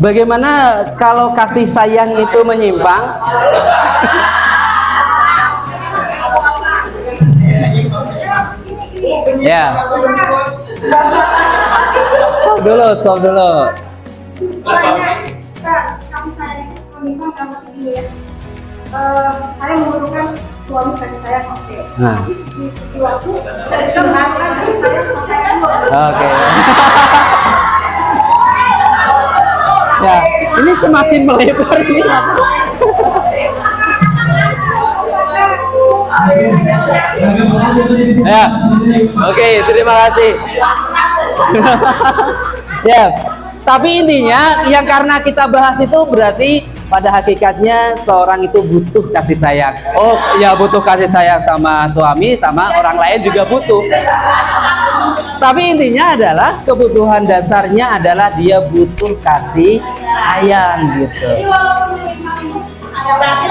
[SPEAKER 1] Bagaimana kalau kasih sayang itu menyimpang? Ya. Stop dulu.
[SPEAKER 3] Kasih sayang itu menyimpang karena ini ya. Saya membutuhkan suami kasih sayang, oke.
[SPEAKER 1] Nah.
[SPEAKER 3] Di waktu saya cemaskan kasih sayang selesai dulu.
[SPEAKER 1] Oke. Ya, ini semakin melebar nih. Ya, oke, terima kasih. Ya, tapi intinya yang karena kita bahas itu berarti pada hakikatnya seorang itu butuh kasih sayang. Oh, ya butuh kasih sayang sama suami, sama orang lain juga butuh. Tapi intinya adalah kebutuhan dasarnya adalah dia butuh kasih sayang gitu.
[SPEAKER 3] Jadi walaupun menyimpang itu saya berarti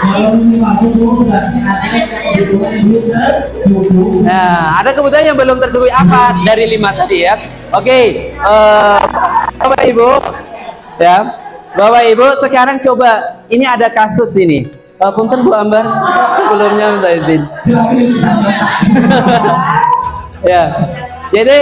[SPEAKER 2] Kalau menyimpang itu berarti ada kebutuhan hidup dan cukup.
[SPEAKER 1] Nah, ada kebutuhan yang belum tercukupi apa dari 5 tadi ya. Oke, Bapak Ibu, ya, Bapak Ibu sekarang coba ini ada kasus ini. Punten Bu Ambar, sebelumnya minta izin. Ya, jadi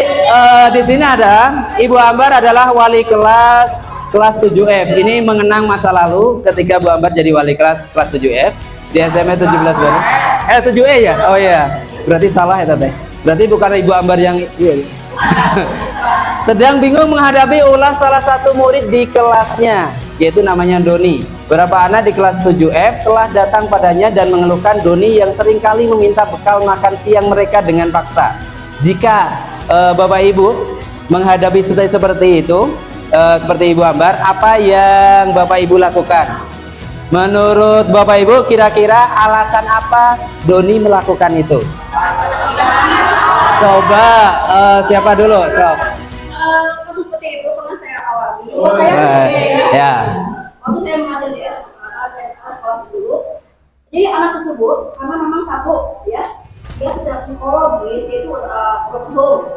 [SPEAKER 1] di sini ada Ibu Ambar adalah wali kelas 7F. Ini mengenang masa lalu ketika Bu Ambar jadi wali kelas 7F di SMA 17 Bandung. 7E ya? Oh iya, berarti salah ya Tete. Berarti bukan Ibu Ambar yang iya. Sedang bingung menghadapi ulah salah satu murid di kelasnya, yaitu namanya Doni. Beberapa anak di kelas 7F telah datang padanya dan mengeluhkan Doni yang seringkali meminta bekal makan siang mereka dengan paksa. Jika Bapak Ibu menghadapi situasi seperti itu, seperti Ibu Ambar, apa yang Bapak Ibu lakukan? Menurut Bapak Ibu, kira-kira alasan apa Doni melakukan itu? Coba siapa dulu?
[SPEAKER 3] kasus seperti itu pernah saya alami.
[SPEAKER 1] Ya.
[SPEAKER 3] Waktu saya mengajar di sekolah dulu, jadi anak tersebut karena memang satu ya, dia secara psikologis dia itu berhubung.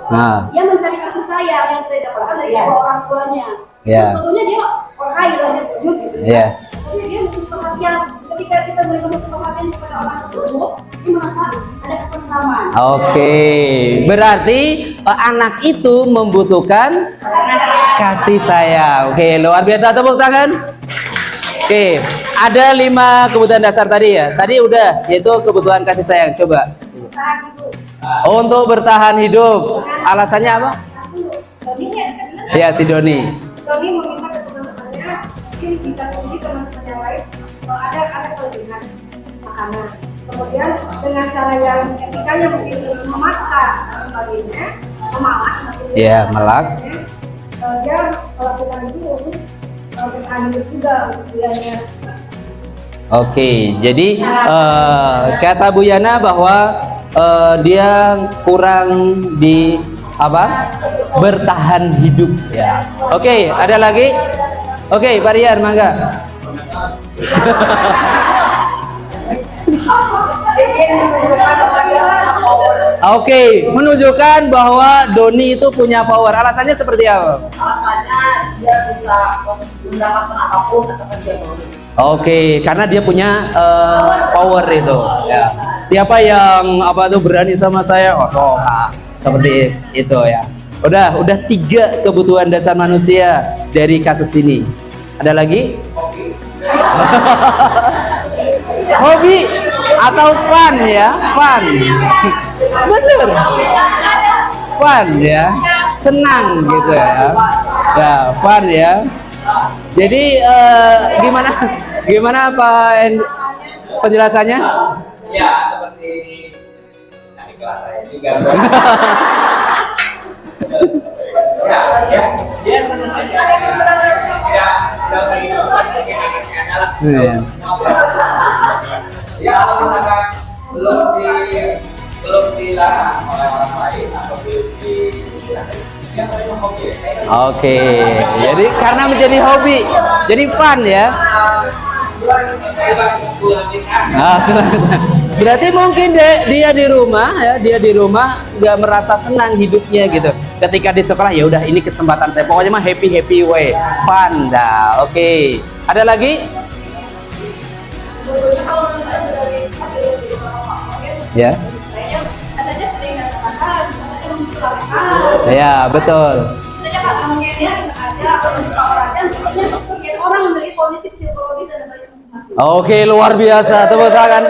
[SPEAKER 3] Dia mencari kasih sayang yang tidak dapatkan dari orang tuanya. Sebetulnya dia orang kaya dan dia wujud gitu. Jadi dia butuh perhatian. Ketika kita memberikan perhatian kepada orang tersebut, dia merasa ada ketentraman.
[SPEAKER 1] Oke, berarti anak itu membutuhkan kasih sayang. Oke, luar biasa, tepuk tangan. Oke, ada 5 kebutuhan dasar tadi ya. Tadi udah, yaitu kebutuhan kasih sayang. Coba. Untuk bertahan hidup. Alasannya apa? Ya, si Doni.
[SPEAKER 3] Doni meminta ke teman-temannya, mungkin bisa kunci teman-teman yang lain. Ada kelebihan makanan. Kemudian dengan cara yang etikanya mungkin memaksa dan sebagainya, memalak.
[SPEAKER 1] Iya, melak.
[SPEAKER 3] Dia melakukan itu untuk bertahan hidup juga untuk dirinya.
[SPEAKER 1] Oke, jadi kata Bu Yana bahwa dia kurang di apa? Bertahan hidup ya. Oke, ada lagi? Oke, Pak Rian, mangga. Oke, menunjukkan bahwa Doni itu punya power. Alasannya seperti apa?
[SPEAKER 3] Alasannya dia bisa mendapatkan apapun asalkan dia mau.
[SPEAKER 1] Oke, karena dia punya power itu. Ya. Siapa yang apa tuh berani sama saya? Oh, seperti itu ya. Udah 3 kebutuhan dasar manusia dari kasus ini. Ada lagi? Hobi atau fun ya? Fun. Bener. Fun ya. Senang gitu ya. Ya, fun ya. Jadi gimana Pak penjelasannya?
[SPEAKER 4] Ya, seperti di kelas saya juga. Dia senang aja. Ya, kalau itu adalah ya kalau misalkan belum dilarang oleh orang lain atau belum ya memang hobi.
[SPEAKER 1] Oke, jadi karena menjadi hobi, jadi fun ya. Berarti mungkin dia di rumah ya, dia di rumah nggak merasa senang hidupnya gitu. Ketika di sekolah ya udah ini kesempatan saya, pokoknya mah happy way, fun dah. Oke. Ada lagi?
[SPEAKER 3] Sebetulnya kalau misalnya dari
[SPEAKER 1] Ya.
[SPEAKER 3] kayaknya katanya sering kata-kata, misalnya memperlakukan.
[SPEAKER 1] Ya, betul.
[SPEAKER 3] Misalnya kata mengenai ada orangnya, sebenarnya sebagian orang memiliki kondisi psikologi dan dari masing-masing.
[SPEAKER 1] Oke, luar biasa. Tepuk tangan.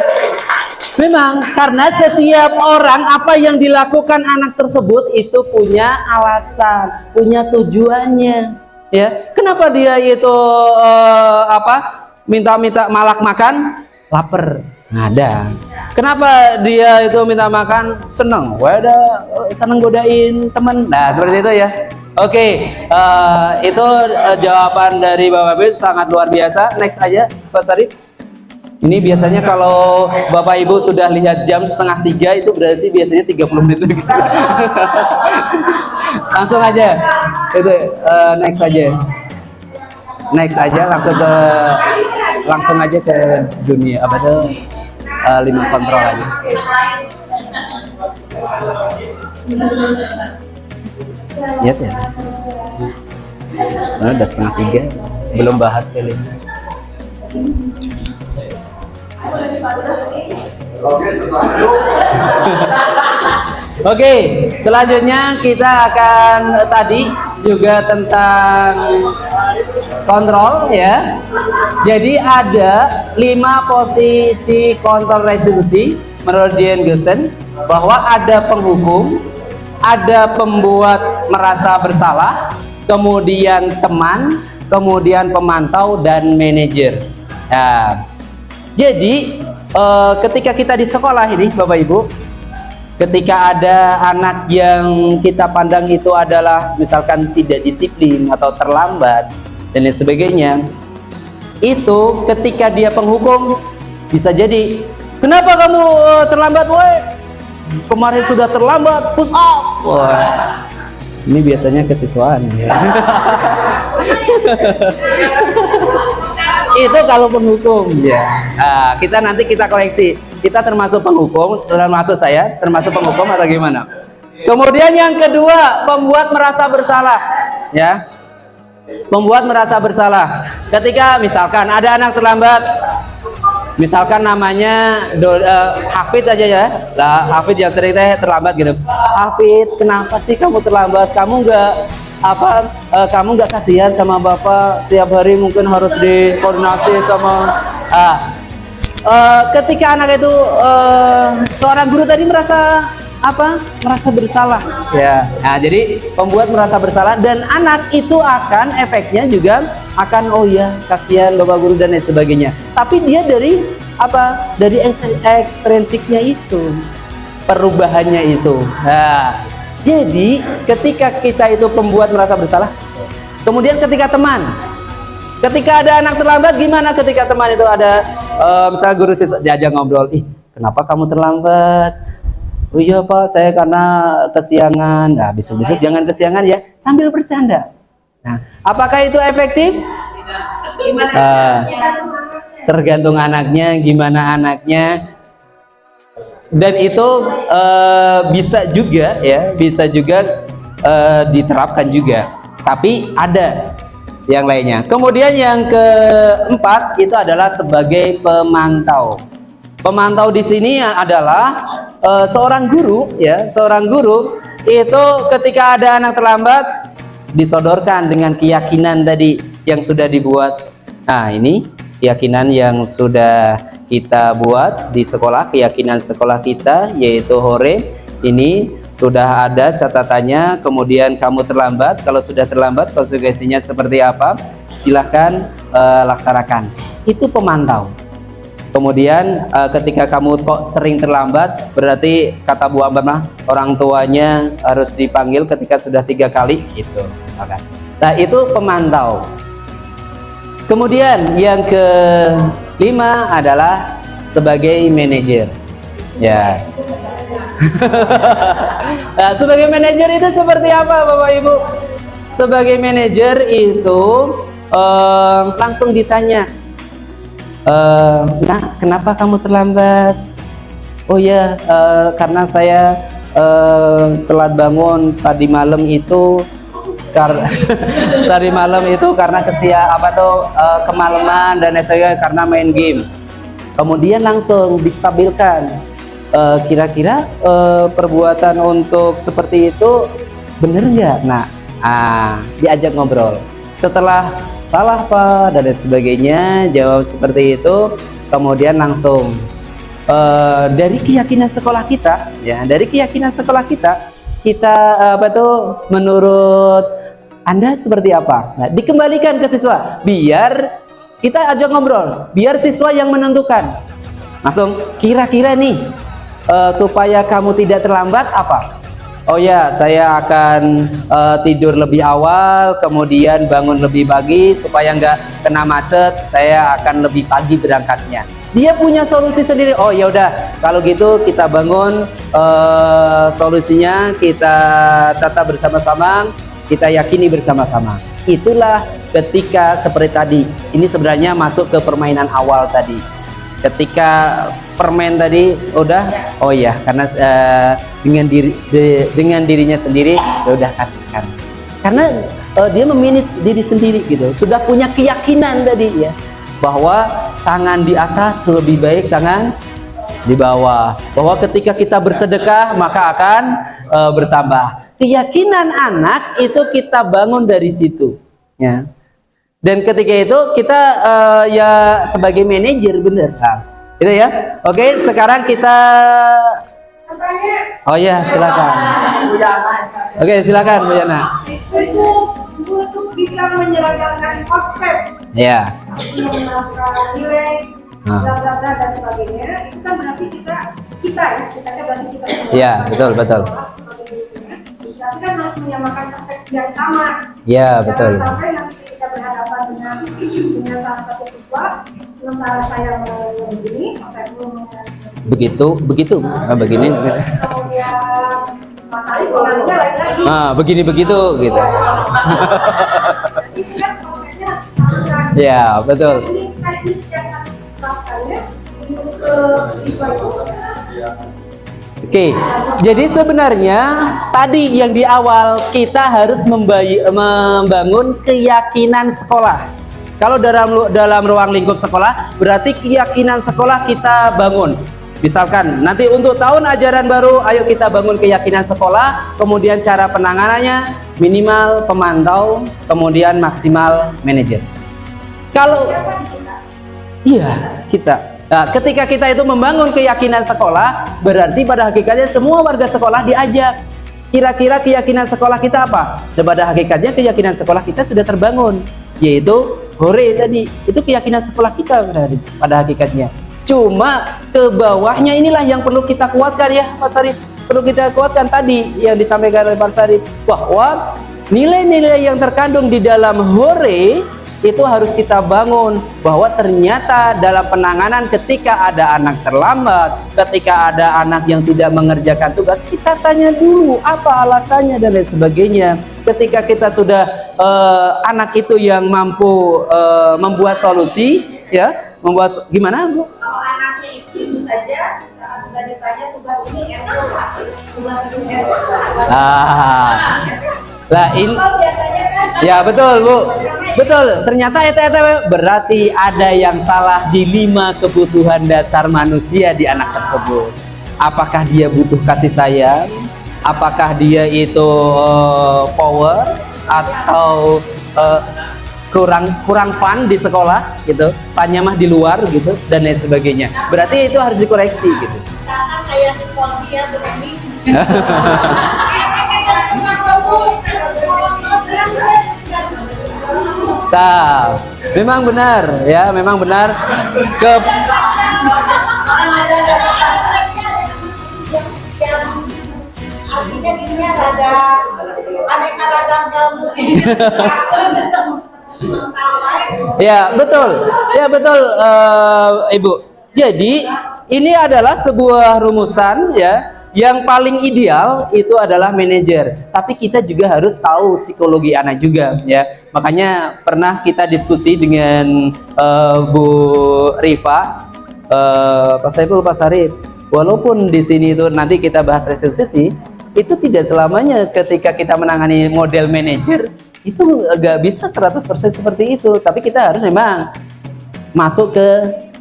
[SPEAKER 1] Memang karena setiap orang apa yang dilakukan anak tersebut itu punya alasan, punya tujuannya. Ya, kenapa dia itu minta malak makan? Lapar. Ada. Kenapa dia itu minta makan? Seneng. Wadah, seneng godain temen. Nah, seperti itu ya. Oke, itu jawaban dari Bapak Ibu sangat luar biasa. Next aja, Pak Sarif. Ini biasanya kalau Bapak Ibu sudah lihat jam 2:30 itu berarti biasanya 30 menit lagi. Langsung aja. Itu next aja. Next aja langsung aja ke dunia apa tuh? 5 kontrol aja. Lihat ya. Nah, udah 2:30, belum bahas film. Oke, selanjutnya kita akan tadi juga tentang kontrol ya. Jadi ada 5 posisi kontrol restitusi menurut Dean Gussen, bahwa ada penghukum, ada pembuat merasa bersalah, kemudian teman, kemudian pemantau dan manajer. Nah, jadi ketika kita di sekolah ini Bapak Ibu, ketika ada anak yang kita pandang itu adalah misalkan tidak disiplin atau terlambat dan lain sebagainya, itu ketika dia penghukum bisa jadi, kenapa kamu terlambat woi? Kemarin sudah terlambat, push up. Wah, ini biasanya kesiswaan ya. Itu kalau penghukum ya. Nah, kita koreksi, kita termasuk penghukum, termasuk saya termasuk penghukum atau gimana? Kemudian yang kedua, pembuat merasa bersalah ya. Pembuat merasa bersalah ketika misalkan ada anak terlambat, misalkan namanya Hafid aja ya lah, Hafid yang sering terlambat gitu. Hafid, kenapa sih kamu terlambat? Kamu nggak kasihan sama bapak, tiap hari mungkin harus dikoordinasi sama ketika anak itu seorang guru tadi merasa bersalah ya. Nah, jadi pembuat merasa bersalah dan anak itu akan efeknya juga akan, oh ya kasihan bapak guru dan lain sebagainya, tapi dia dari ekstrinsiknya itu, perubahannya itu. Nah, jadi ketika kita itu pembuat merasa bersalah, kemudian ketika ada anak terlambat, gimana ketika teman itu ada misalnya guru diajak ngobrol, ih kenapa kamu terlambat? Oh iya Pak, saya karena kesiangan. Nah, besok-besok jangan kesiangan ya, sambil bercanda. Nah, apakah itu efektif? Tergantung anaknya, gimana anaknya. Dan itu bisa juga diterapkan juga. Tapi ada yang lainnya. Kemudian yang keempat itu adalah sebagai pemantau. Pemantau di sini adalah seorang guru ya, seorang guru itu ketika ada anak terlambat disodorkan dengan keyakinan tadi yang sudah dibuat. Nah, ini keyakinan yang sudah kita buat di sekolah, keyakinan sekolah kita yaitu hore. Ini sudah ada catatannya, kemudian kamu terlambat, kalau sudah terlambat konsekuensinya seperti apa, silahkan laksanakan. Itu pemantau. Kemudian ketika kamu kok sering terlambat, berarti kata Bu Ambar mah orang tuanya harus dipanggil ketika sudah 3 kali gitu misalkan. Nah, itu pemantau. Kemudian yang ke-5 adalah sebagai manajer ya. Nah, sebagai manajer itu seperti apa Bapak Ibu? Sebagai manajer itu langsung ditanya, nah kenapa kamu terlambat? oh ya, karena saya telat bangun tadi malam itu tadi malam itu karena kemalaman dan sebagainya karena main game. Kemudian langsung distabilkan. Kira-kira perbuatan untuk seperti itu bener nggak? Nah, diajak ngobrol. Setelah salah Pak dan sebagainya, jawab seperti itu, kemudian langsung dari keyakinan sekolah kita, ya, dari keyakinan sekolah kita menurut Anda seperti apa? Nah, dikembalikan ke siswa, biar kita ajak ngobrol, biar siswa yang menentukan. Langsung, kira-kira nih, supaya kamu tidak terlambat apa? Oh ya, saya akan tidur lebih awal, kemudian bangun lebih pagi supaya nggak kena macet. Saya akan lebih pagi berangkatnya. Dia punya solusi sendiri. Oh ya udah, kalau gitu kita bangun solusinya, kita tata bersama-sama, kita yakini bersama-sama. Itulah ketika seperti tadi. Ini sebenarnya masuk ke permainan awal tadi. Ketika permen tadi udah, oh ya, karena dengan dirinya sendiri, ya udah kasihkan. Karena dia memilih diri sendiri gitu, sudah punya keyakinan tadi ya, bahwa tangan di atas lebih baik tangan di bawah, bahwa ketika kita bersedekah maka akan bertambah. Keyakinan anak itu kita bangun dari situ ya. Dan ketika itu kita ya sebagai manajer bener kan, gitu ya. Oke, sekarang kita, oh ya silakan. Oke, silakan Bu Yana.
[SPEAKER 3] Untuk bisa menyeragamkan konsep,
[SPEAKER 1] Ya.
[SPEAKER 3] menerapkan nilai, bla bla bla dan sebagainya, itu kan berarti kita kan berarti kita.
[SPEAKER 1] Ya, betul.
[SPEAKER 3] Tapi kan harus menyamakan persepsi yang sama.
[SPEAKER 1] Ya, betul.
[SPEAKER 3] Jangan sampai nanti kita berhadapan dengan salah satu siswa, sementara saya begini, saya belum
[SPEAKER 1] begitu. Begini.
[SPEAKER 3] kemudian Mas Ali pengaruhnya lain lagi.
[SPEAKER 1] Begini begitu gitu.
[SPEAKER 3] Jadi kan prosesnya sama.
[SPEAKER 1] Ya, betul.
[SPEAKER 3] Ini teknik yang harus diterapkannya untuk siswa itu.
[SPEAKER 1] Oke, jadi sebenarnya tadi yang di awal kita harus membangun keyakinan sekolah. Kalau dalam ruang lingkup sekolah, berarti keyakinan sekolah kita bangun. Misalkan nanti untuk tahun ajaran baru, ayo kita bangun keyakinan sekolah, kemudian cara penanganannya minimal pemantau, kemudian maksimal manajer. Kalau iya kita. Nah, ketika kita itu membangun keyakinan sekolah, berarti pada hakikatnya semua warga sekolah diajak. Kira-kira keyakinan sekolah kita apa? Dan pada hakikatnya keyakinan sekolah kita sudah terbangun, yaitu hore tadi. Itu keyakinan sekolah kita pada hakikatnya. Cuma ke bawahnya inilah yang perlu kita kuatkan ya, Mas Sarif. Perlu kita kuatkan tadi yang disampaikan oleh Pak Sarif, bahwa nilai-nilai yang terkandung di dalam hore itu harus kita bangun, bahwa ternyata dalam penanganan ketika ada anak terlambat, ketika ada anak yang tidak mengerjakan tugas, kita tanya dulu apa alasannya dan lain sebagainya. Ketika kita sudah anak itu yang mampu membuat solusi, ya, membuat gimana Bu?
[SPEAKER 3] Kalau anaknya itu saja saat sudah ditanya tugas ini tugas ini
[SPEAKER 1] lah ini
[SPEAKER 3] biasanya kan
[SPEAKER 1] ya betul Bu, betul. Ternyata berarti ada yang salah di 5 kebutuhan dasar manusia di anak tersebut. Apakah dia butuh kasih sayang? Apakah dia itu power atau kurang fun di sekolah gitu, funnya mah di luar gitu dan lain sebagainya. Berarti itu harus dikoreksi gitu.
[SPEAKER 3] misalkan kayak psikologi ya berani.
[SPEAKER 1] Nah, memang benar ya, memang benar
[SPEAKER 3] artinya gini ada aneka ragam ilmu.
[SPEAKER 1] ya betul Ibu. Jadi ini adalah sebuah rumusan ya, yang paling ideal itu adalah manajer, tapi kita juga harus tahu psikologi anak juga ya. Makanya pernah kita diskusi dengan Bu Rifa, Pak Saiful, Pak Sarif, walaupun di sini itu nanti kita bahas restitusi, itu tidak selamanya ketika kita menangani model manajer itu nggak bisa 100% seperti itu, tapi kita harus memang masuk ke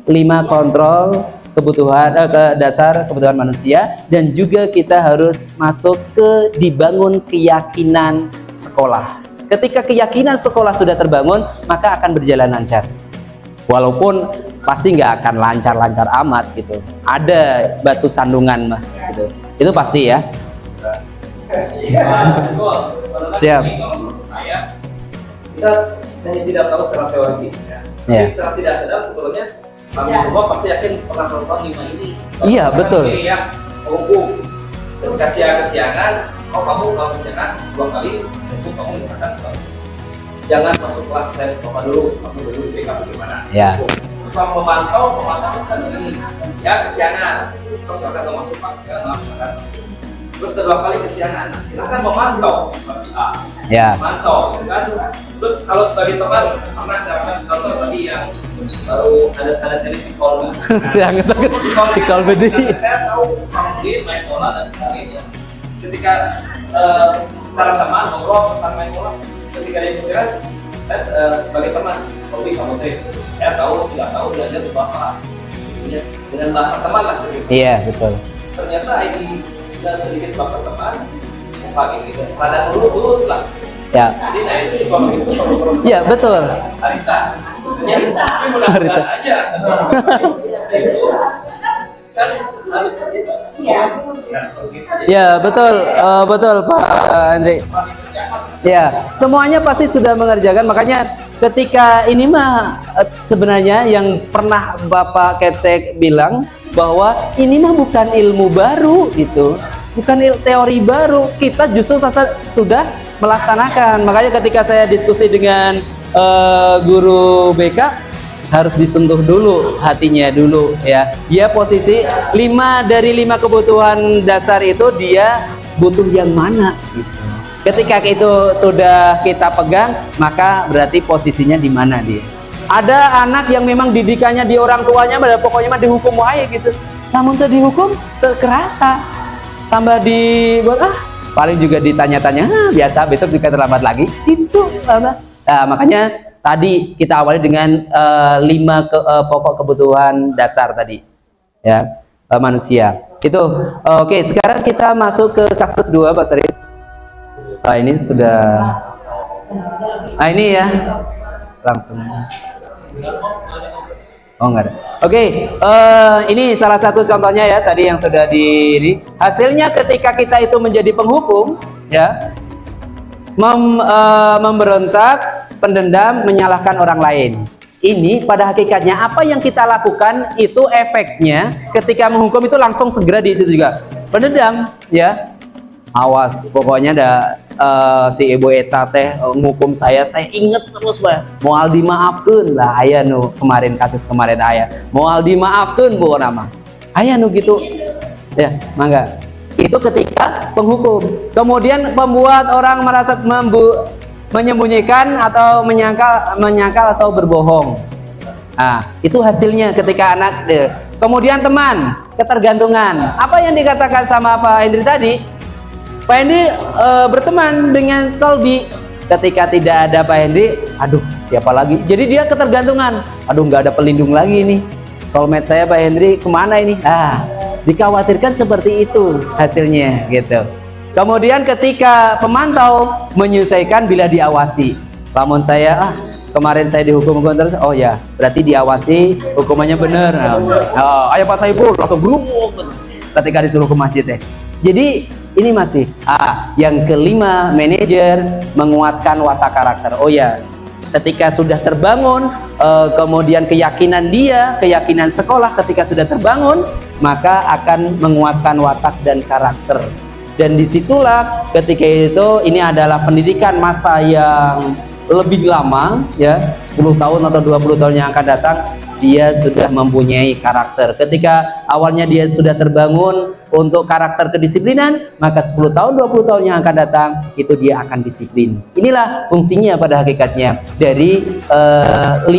[SPEAKER 1] 5 kontrol kebutuhan ke dasar kebutuhan manusia, dan juga kita harus masuk ke dibangun keyakinan sekolah. Ketika keyakinan sekolah sudah terbangun, maka akan berjalan lancar. Walaupun pasti nggak akan lancar-lancar amat gitu. Ada batu sandungan mah gitu. Itu pasti ya. Siap.
[SPEAKER 4] Saya kita hanya tidak tahu secara teoritis ya. Tapi secara tidak sadar sebetulnya kami semua pasti yakin pernah nonton 5 ini.
[SPEAKER 1] Iya betul.
[SPEAKER 4] Yang hukum kesiangan, kamu kesiangan 2 kali, hukum kamu misalkan jangan masuk kelas tes dulu, masuk dulu BK bagaimana.
[SPEAKER 1] Ya.
[SPEAKER 4] Terus memantau kan begini, ya kesiangan, terus silakan masuk Pak, jangan makan. Terus kedua kali kesiangan, silakan memantau situasi A.
[SPEAKER 1] Ya.
[SPEAKER 4] Memantau, gitu kan? Terus kalau sebagai teman, pernah saya akan contoh tadi yang baru ada tadi psikolog.
[SPEAKER 1] Sangat psikolog berdiri.
[SPEAKER 4] Saya tahu main main bola dan sebagainya. Ketika cara teman ngobrol tentang main bola, ketika dia bicara, saya sebagai teman, hobi kamu teh, saya tahu tidak tahu belajar bahasa dengan bahasa teman lah sedikit.
[SPEAKER 1] Iya betul.
[SPEAKER 4] Ternyata ini sedikit bahasa teman, pakai gitu, pada lulus lah.
[SPEAKER 1] Ya.
[SPEAKER 4] Jadi nah itu psikolog itu perlu.
[SPEAKER 1] Ya betul.
[SPEAKER 4] Harita. Ya, tapi mudah-mudahan aja. Itu kan harus gitu.
[SPEAKER 1] Ya betul, betul Pak Andri. Ya, semuanya pasti sudah mengerjakan. Makanya ketika ini mah sebenarnya yang pernah Bapak Kepsek bilang bahwa ini mah bukan ilmu baru gitu, bukan teori baru. Kita justru sudah melaksanakan. Makanya ketika saya diskusi dengan guru BK, harus disentuh dulu hatinya dulu ya. Dia posisi 5 dari 5 kebutuhan dasar itu dia butuh yang mana gitu. Ketika itu sudah kita pegang, maka berarti posisinya di mana dia. Ada anak yang memang didikannya di orang tuanya, pokoknya mah dihukum wae gitu. Namun tuh dihukum terkerasa, tambah dibuat paling juga ditanya-tanya, biasa besok juga terlambat lagi. Itu nah, makanya tadi kita awali dengan 5 pokok kebutuhan dasar tadi ya, manusia itu. Oke, sekarang kita masuk ke kasus 2 Pak Sri. Ini sudah ini ya langsung enggak ada. Oke, ini salah satu contohnya ya tadi yang sudah hasilnya ketika kita itu menjadi penghukum ya, memberontak, pendendam, menyalahkan orang lain. Ini pada hakikatnya apa yang kita lakukan itu efeknya ketika menghukum itu langsung segera di situ juga. Pendendam ya, awas pokoknya ada si ibu eta teh ngukum saya inget terus Pak, moal dimaafkan lah aya nu kemarin kasus kemarin aya moal dimaafkan bu nama aya nu gitu ya. Mangga itu ketika penghukum. Kemudian pembuat orang merasa menyembunyikan atau menyangkal atau berbohong. Nah, itu hasilnya ketika anak kemudian teman, ketergantungan. Apa yang dikatakan sama Pak Hendri tadi? Pak Hendri berteman dengan Kolbi. Ketika tidak ada Pak Hendri, aduh siapa lagi? Jadi dia ketergantungan. Aduh nggak ada pelindung lagi nih. Soulmate saya Pak Hendri kemana ini? Dikhawatirkan seperti itu hasilnya gitu. Kemudian ketika pemantau menyesuaikan bila diawasi. Namun saya kemarin saya dihukum terus, oh ya berarti diawasi hukumannya benar. Ayo Pak Saiful langsung berumur ketika disuruh ke masjid ya. Jadi ini masih yang kelima, manajer menguatkan watak karakter. Oh ya, ketika sudah terbangun, kemudian keyakinan dia, keyakinan sekolah ketika sudah terbangun, maka akan menguatkan watak dan karakter. Dan disitulah ketika itu ini adalah pendidikan masa yang lebih lama ya, 10 tahun atau 20 tahun yang akan datang, dia sudah mempunyai karakter. Ketika awalnya dia sudah terbangun untuk karakter kedisiplinan, maka 10 tahun 20 tahun yang akan datang itu dia akan disiplin. Inilah fungsinya pada hakikatnya dari 5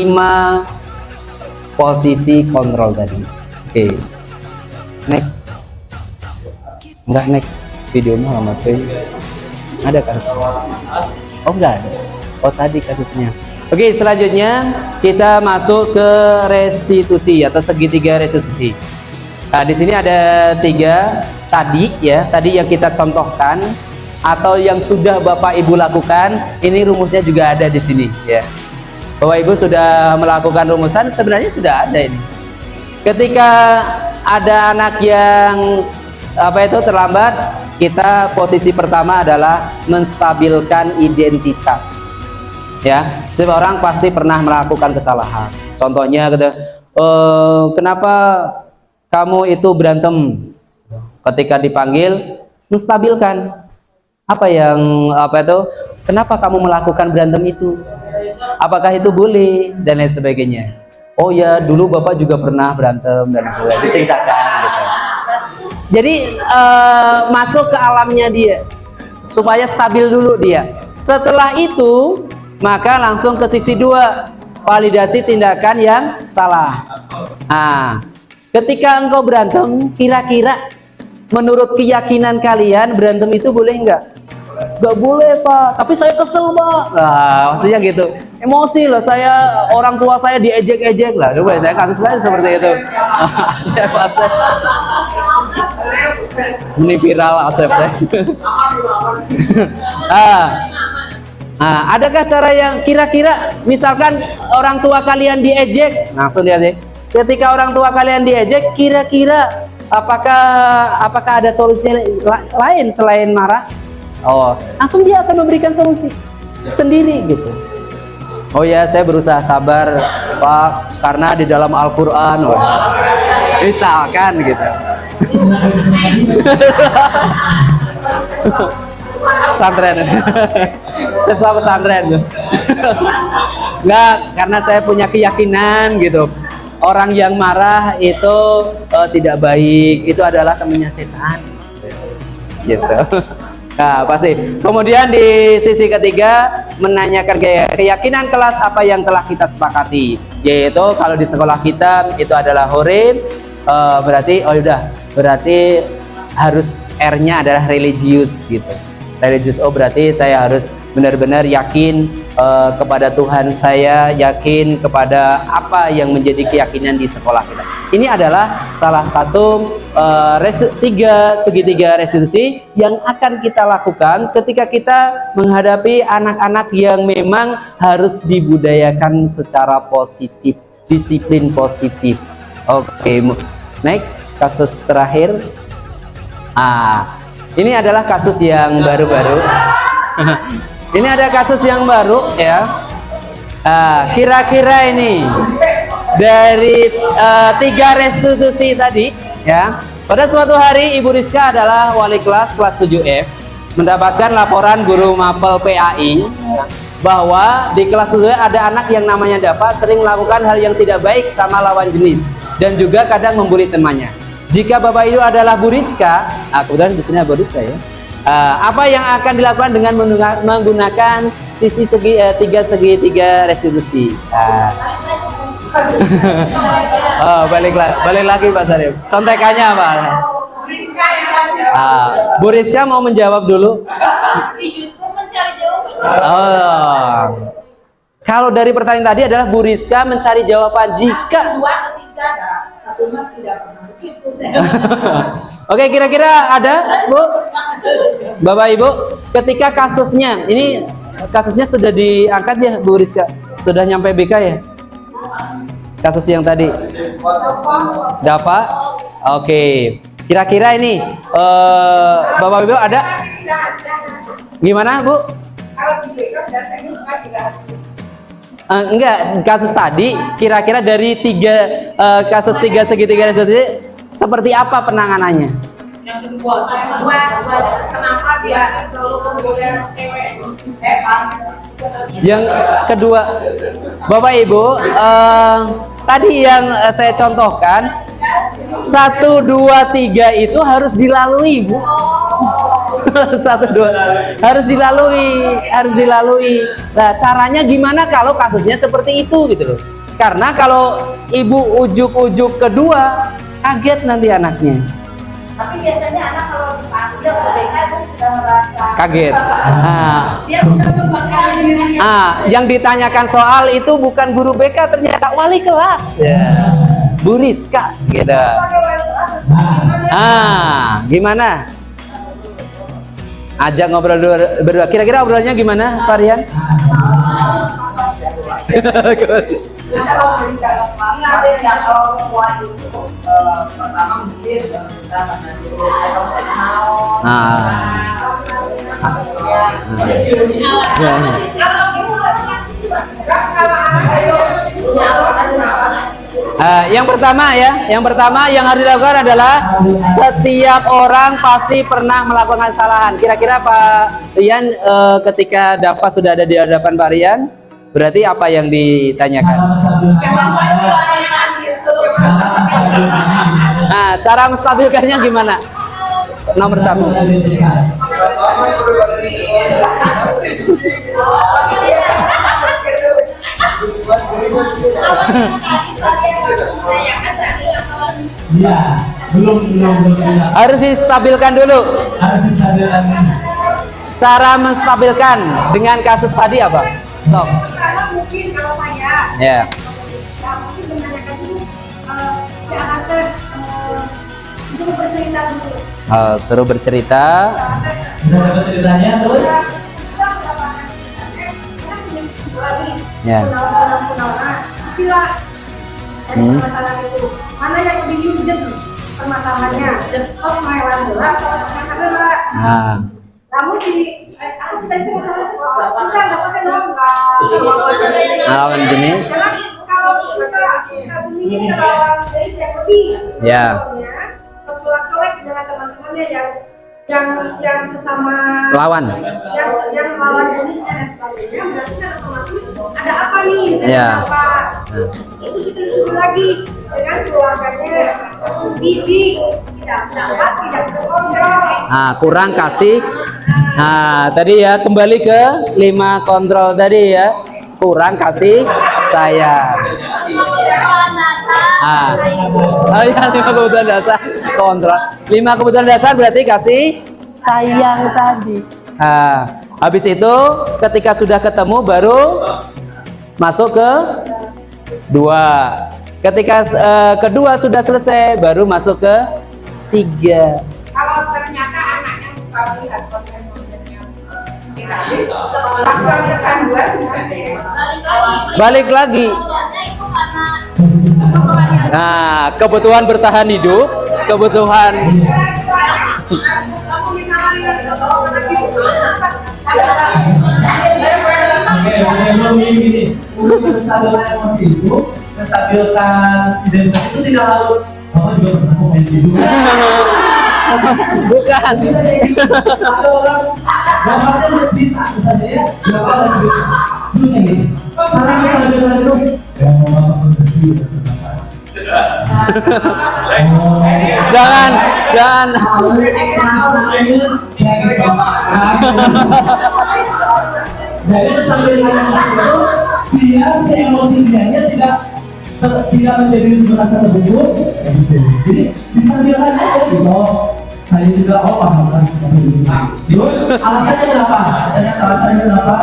[SPEAKER 1] posisi kontrol tadi. Oke. Next. Enggak, next video Muhammad ada kasus. Oh enggak ada. Oh tadi kasusnya. Oke, selanjutnya kita masuk ke restitusi atau segitiga restitusi. Nah, di sini ada 3 tadi ya, tadi yang kita contohkan atau yang sudah Bapak Ibu lakukan. Ini rumusnya juga ada di sini ya. Bapak Ibu sudah melakukan rumusan, sebenarnya sudah ada ini. Ketika ada anak yang terlambat, kita posisi pertama adalah menstabilkan identitas. Ya, setiap orang pasti pernah melakukan kesalahan. Contohnya kenapa kamu itu berantem? Ketika dipanggil, menstabilkan. Kenapa kamu melakukan berantem itu? Apakah itu bully dan lain sebagainya? Oh ya, dulu Bapak juga pernah berantem dan lain sebagainya. Diceritakan gitu. Jadi masuk ke alamnya dia supaya stabil dulu dia. Setelah itu maka langsung ke sisi 2, validasi tindakan yang salah. Nah, ketika engkau berantem, kira-kira menurut keyakinan kalian berantem itu boleh enggak? Enggak boleh Pak, tapi saya kesel Pak. Nah, maksudnya gitu, emosi lah saya, orang tua saya diejek-ejek lah. Coba saya kasus lain seperti itu. Asep. Ini viral Asep. Adakah cara yang kira-kira misalkan orang tua kalian diejek, langsung lihat sih. Ketika orang tua kalian diejek, kira-kira apakah ada solusi lain selain marah? Oh, langsung dia akan memberikan solusi sendiri gitu. Oh ya, saya berusaha sabar Pak, karena di dalam Al-Quran, misalkan gitu. Pesantren, saya selalu pesantren. Enggak, karena saya punya keyakinan gitu. Orang yang marah itu tidak baik, itu adalah temannya setan. Gitu. Nah, pasti. Kemudian di sisi ketiga menanyakan keyakinan kelas apa yang telah kita sepakati, yaitu kalau di sekolah kita itu adalah horim, berarti berarti harus R-nya adalah religius gitu. Religius, berarti saya harus benar-benar yakin kepada Tuhan saya, yakin kepada apa yang menjadi keyakinan di sekolah kita. Ini adalah salah satu segitiga restitusi yang akan kita lakukan ketika kita menghadapi anak-anak yang memang harus dibudayakan secara positif, disiplin positif. Oke, next, kasus terakhir. Ini adalah kasus yang baru-baru. Ini ada kasus yang baru ya. Kira-kira ini dari 3 restitusi tadi ya. Pada suatu hari Ibu Rizka adalah wali kelas 7F mendapatkan laporan guru mapel PAI bahwa di kelas 7F ada anak yang namanya Dapa sering melakukan hal yang tidak baik sama lawan jenis dan juga kadang membuli temannya. Jika Bapak Ibu adalah Bu Rizka, kebetulan di sini ada Bu Rizka ya. Apa yang akan dilakukan dengan menggunakan sisi segitiga restitusi? Balik lagi Pak Sarif. Contekannya apa? Bu Rizka mau menjawab dulu.
[SPEAKER 3] Justru mencari jawaban.
[SPEAKER 1] Kalau dari pertanyaan tadi adalah Bu Rizka mencari jawaban jika. Oke, kira-kira ada Bu, Bapak Ibu, ketika kasusnya ini sudah diangkat ya Bu Rizka, sudah nyampe BK ya kasus yang tadi Dapa. Oke, kira-kira ini Bapak Ibu ada gimana Bu? Enggak, kasus tadi kira-kira dari 3 kasus segitiga restitusi seperti apa penanganannya?
[SPEAKER 3] Yang kedua, kenapa dia selalu menggoda cewek?
[SPEAKER 1] Yang kedua, Bapak Ibu, tadi yang saya contohkan 1, 2, 3 itu harus dilalui Bu. 1, 2 harus dilalui. Nah, caranya gimana kalau kasusnya seperti itu gitu loh. Karena kalau ibu ujuk-ujuk kedua, kaget nanti anaknya.
[SPEAKER 3] Tapi biasanya anak kalau dipanggil ke BK itu sudah merasa
[SPEAKER 1] kaget.
[SPEAKER 3] dia sudah membanggakan dirinya.
[SPEAKER 1] Yang ditanyakan soal itu bukan guru BK, ternyata wali kelas. Ya. Bu Rizka, gitu. Gimana? Ajak ngobrol berdua. Kira-kira obrolannya gimana, Farian?
[SPEAKER 5] Kalau semua itu pertama mungkin kita pada dulu
[SPEAKER 1] yang pertama yang harus dilakukan adalah setiap orang pasti pernah melakukan kesalahan. Kira-kira Pak Rian ketika Dafa sudah ada di hadapan Pak Rian, berarti apa yang ditanyakan? Cara menstabilkannya gimana? Nomor 1.
[SPEAKER 2] Iya, belum.
[SPEAKER 1] Harus distabilkan dulu. Cara menstabilkan dengan kasus tadi apa? Sok.
[SPEAKER 3] Karena mungkin kalau saya
[SPEAKER 1] Ya.
[SPEAKER 3] mungkin menanyakan dulu si anak disuruh bercerita dulu.
[SPEAKER 1] Suruh bercerita.
[SPEAKER 2] Udah dapat ceritanya terus?
[SPEAKER 1] Ya.
[SPEAKER 3] Masalah itu mana yang lebih urgent permasalahannya? Oh, masalah bola atau masalah? Namun aku sedang itu masalah bukan dapatkan dong.
[SPEAKER 1] Lawan jenis.
[SPEAKER 3] Kalau suka bunyi lawan jenis yang lebih.
[SPEAKER 1] Ya.
[SPEAKER 3] Colek dengan teman-temannya yang sesama
[SPEAKER 1] Lawan.
[SPEAKER 3] yang lawan jenisnya dan sebagainya, berarti kan otomatis ada apa nih?
[SPEAKER 1] Ya.
[SPEAKER 3] Apa? Itu kita disuruh lagi dengan keluarganya fisik tidak terkontrol.
[SPEAKER 1] Kurang kasih. Tadi ya kembali ke 5 kontrol tadi ya. Kurang kasih sayang. Ya 5 kebutuhan dasar kontrol. 5 kebutuhan dasar berarti kasih sayang tadi. Habis itu ketika sudah ketemu baru masuk ke 2. Ketika kedua sudah selesai baru masuk ke 3.
[SPEAKER 5] kalau ternyata anaknya suka melihat konten-kontennya
[SPEAKER 1] Balik lagi. Kebutuhan bertahan hidup, kebutuhan
[SPEAKER 2] Gini, untuk menstabilkan emosi itu, menstabilkan identitas itu tidak harus juga pernah komen juga.
[SPEAKER 1] bukan.
[SPEAKER 2] Ada orang bapaknya bercerita misalnya ya, bapak lagi terus yang gini. Cara menstabilkan itu, yang mau bapak bercerita bermasalah.
[SPEAKER 1] Jangan.
[SPEAKER 2] Jadi menstabilkan emosi itu biar si emosi dia tidak menjadi merasa terburu, jadi distabilkan aja gitu. Saya juga paham kan alasannya kenapa? Alasannya kenapa?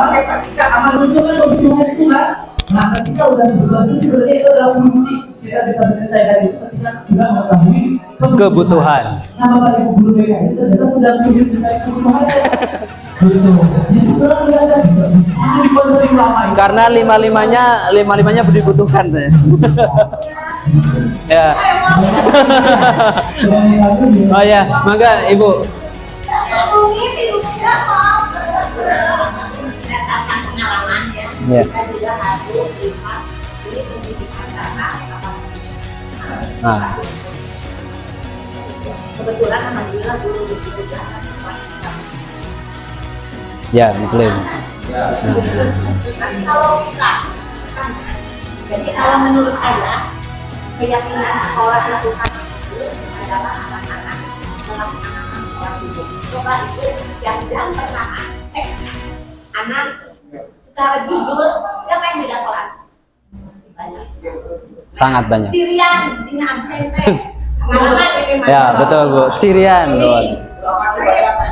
[SPEAKER 2] Akan muncul kan kebutuhan itu kan. Nah ketika udah kebutuhan itu sebenarnya itu adalah kunci kita bisa menyelesaikan itu ketika sudah mengetahui kebutuhan. Nah bapak ibu guru BK itu ternyata sudah sulit mencari kebutuhannya.
[SPEAKER 1] Karena lima-limanya dibutuhkan ya. Oh ya, maka Ibu. Ya.
[SPEAKER 3] Kebetulan alhamdulillah dulu begitu jangan
[SPEAKER 1] Ya, Muslim.
[SPEAKER 3] Kalau kita, jadi kalau menurut saya, keyakinan sekolah itu adalah anak-anak melaksanakan sholat subuh. Coba itu yang pernah anak secara jujur siapa yang tidak sholat? Banyak.
[SPEAKER 1] Sangat banyak.
[SPEAKER 3] Sirian, ini absen Pengalaman ini
[SPEAKER 1] Ya, betul Bu. Cirian, Bu.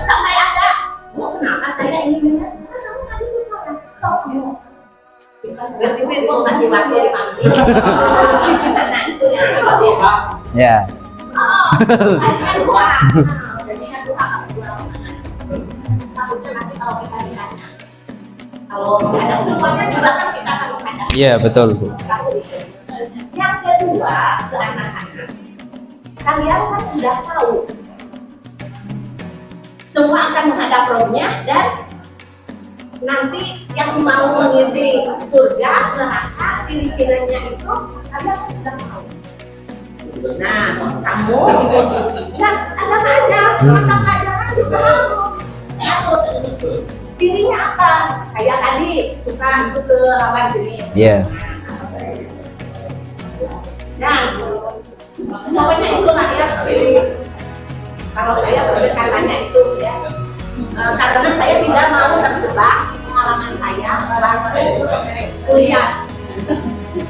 [SPEAKER 3] Sampai ada, kenapa saya inginnya sekarang kamu tadi tuh salah. Sok kamu. Berarti Bebo kasih waktu dipanggil. Nah itu yang saya bilang.
[SPEAKER 1] Ya.
[SPEAKER 3] Akhirnya dua. Jadinya dua dua. Takutnya nanti kalau kita ditanya. Kalau ada semuanya juga kan kita akan menghadapi.
[SPEAKER 1] Iya, betul Bu.
[SPEAKER 3] Yang kedua ke anak-anak. Kalian kan sudah tahu semua akan menghadap rohnya dan nanti yang mau mengisi surga, neraka, ciri-cirinya itu kalian kan sudah tahu. Nah, kamu, nah ada aja, mata pelajaran juga harus. Cirinya apa? Kayak tadi suka itu ke lawan jenis.
[SPEAKER 1] Iya.
[SPEAKER 3] Dan pokoknya itulah ya. Kalau saya pendekatannya itu ya, karena saya tidak mau terjebak pengalaman saya waktu kuliah.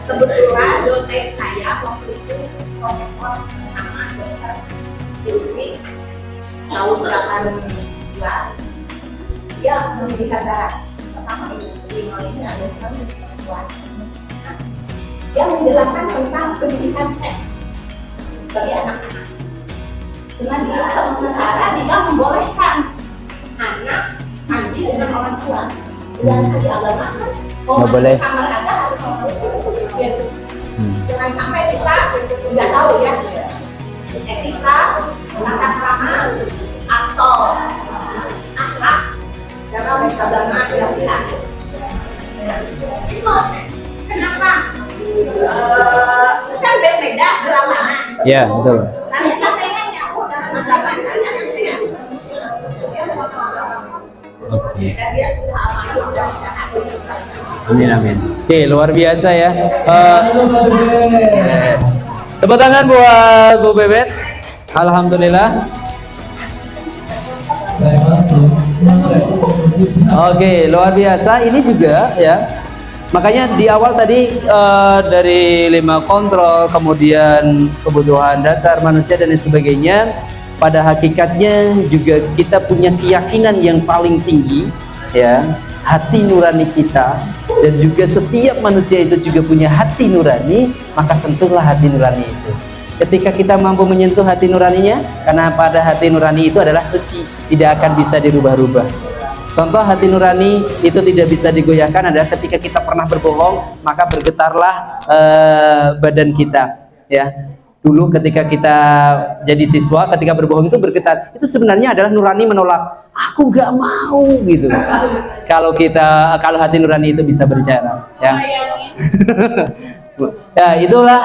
[SPEAKER 3] Kebetulan dosen saya waktu itu profesor nama dokter Yuri tahun 82. Dia mendirikan darah pertama di Indonesia adalah perempuan. Dia menjelaskan tentang pendidikan seks bagi anak-anak. Dengan dia sementara dia membolehkan anak mandi dengan orang tua. Dan di agama kan
[SPEAKER 1] Nggak boleh.
[SPEAKER 3] kamar aja harus gitu. Jangan sampai kita nggak tahu ya etika, tata krama atau akhlak dalam agama yang bilang. Itu kenapa? Kan beda agama.
[SPEAKER 1] Iya, betul.
[SPEAKER 3] Saya sampaikan ya, agama saya kan saya.
[SPEAKER 1] Oke.
[SPEAKER 3] Dan dia sudah amanah dan
[SPEAKER 1] Amin amin. Oke, luar biasa ya. Tepuk tangan buat Bu Bebet. Alhamdulillah. Oke, luar biasa. Ini juga ya. Makanya di awal tadi dari 5 kontrol, kemudian kebutuhan dasar manusia dan lain sebagainya. Pada hakikatnya juga kita punya keyakinan yang paling tinggi, ya, hati nurani kita, dan juga setiap manusia itu juga punya hati nurani. Maka sentuhlah hati nurani itu. Ketika kita mampu menyentuh hati nuraninya, karena pada hati nurani itu adalah suci, tidak akan bisa dirubah-rubah. Contoh hati nurani itu tidak bisa digoyahkan adalah ketika kita pernah berbohong, maka bergetarlah badan kita, ya. Dulu ketika kita jadi siswa, ketika berbohong itu bergetar. Itu sebenarnya adalah nurani menolak. Aku gak mau gitu. Kalau hati nurani itu bisa berbicara, ya. Ya itulah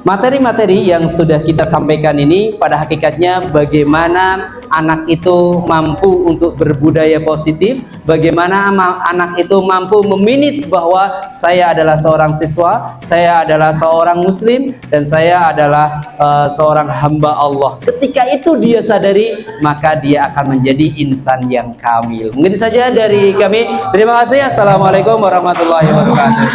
[SPEAKER 1] materi-materi yang sudah kita sampaikan ini. Pada hakikatnya bagaimana anak itu mampu untuk berbudaya positif, bagaimana anak itu mampu memanage bahwa saya adalah seorang siswa, saya adalah seorang muslim, dan saya adalah seorang hamba Allah. Ketika itu dia sadari, maka dia akan menjadi insan yang kamil. Mungkin saja dari kami. Terima kasih. Assalamualaikum warahmatullahi wabarakatuh.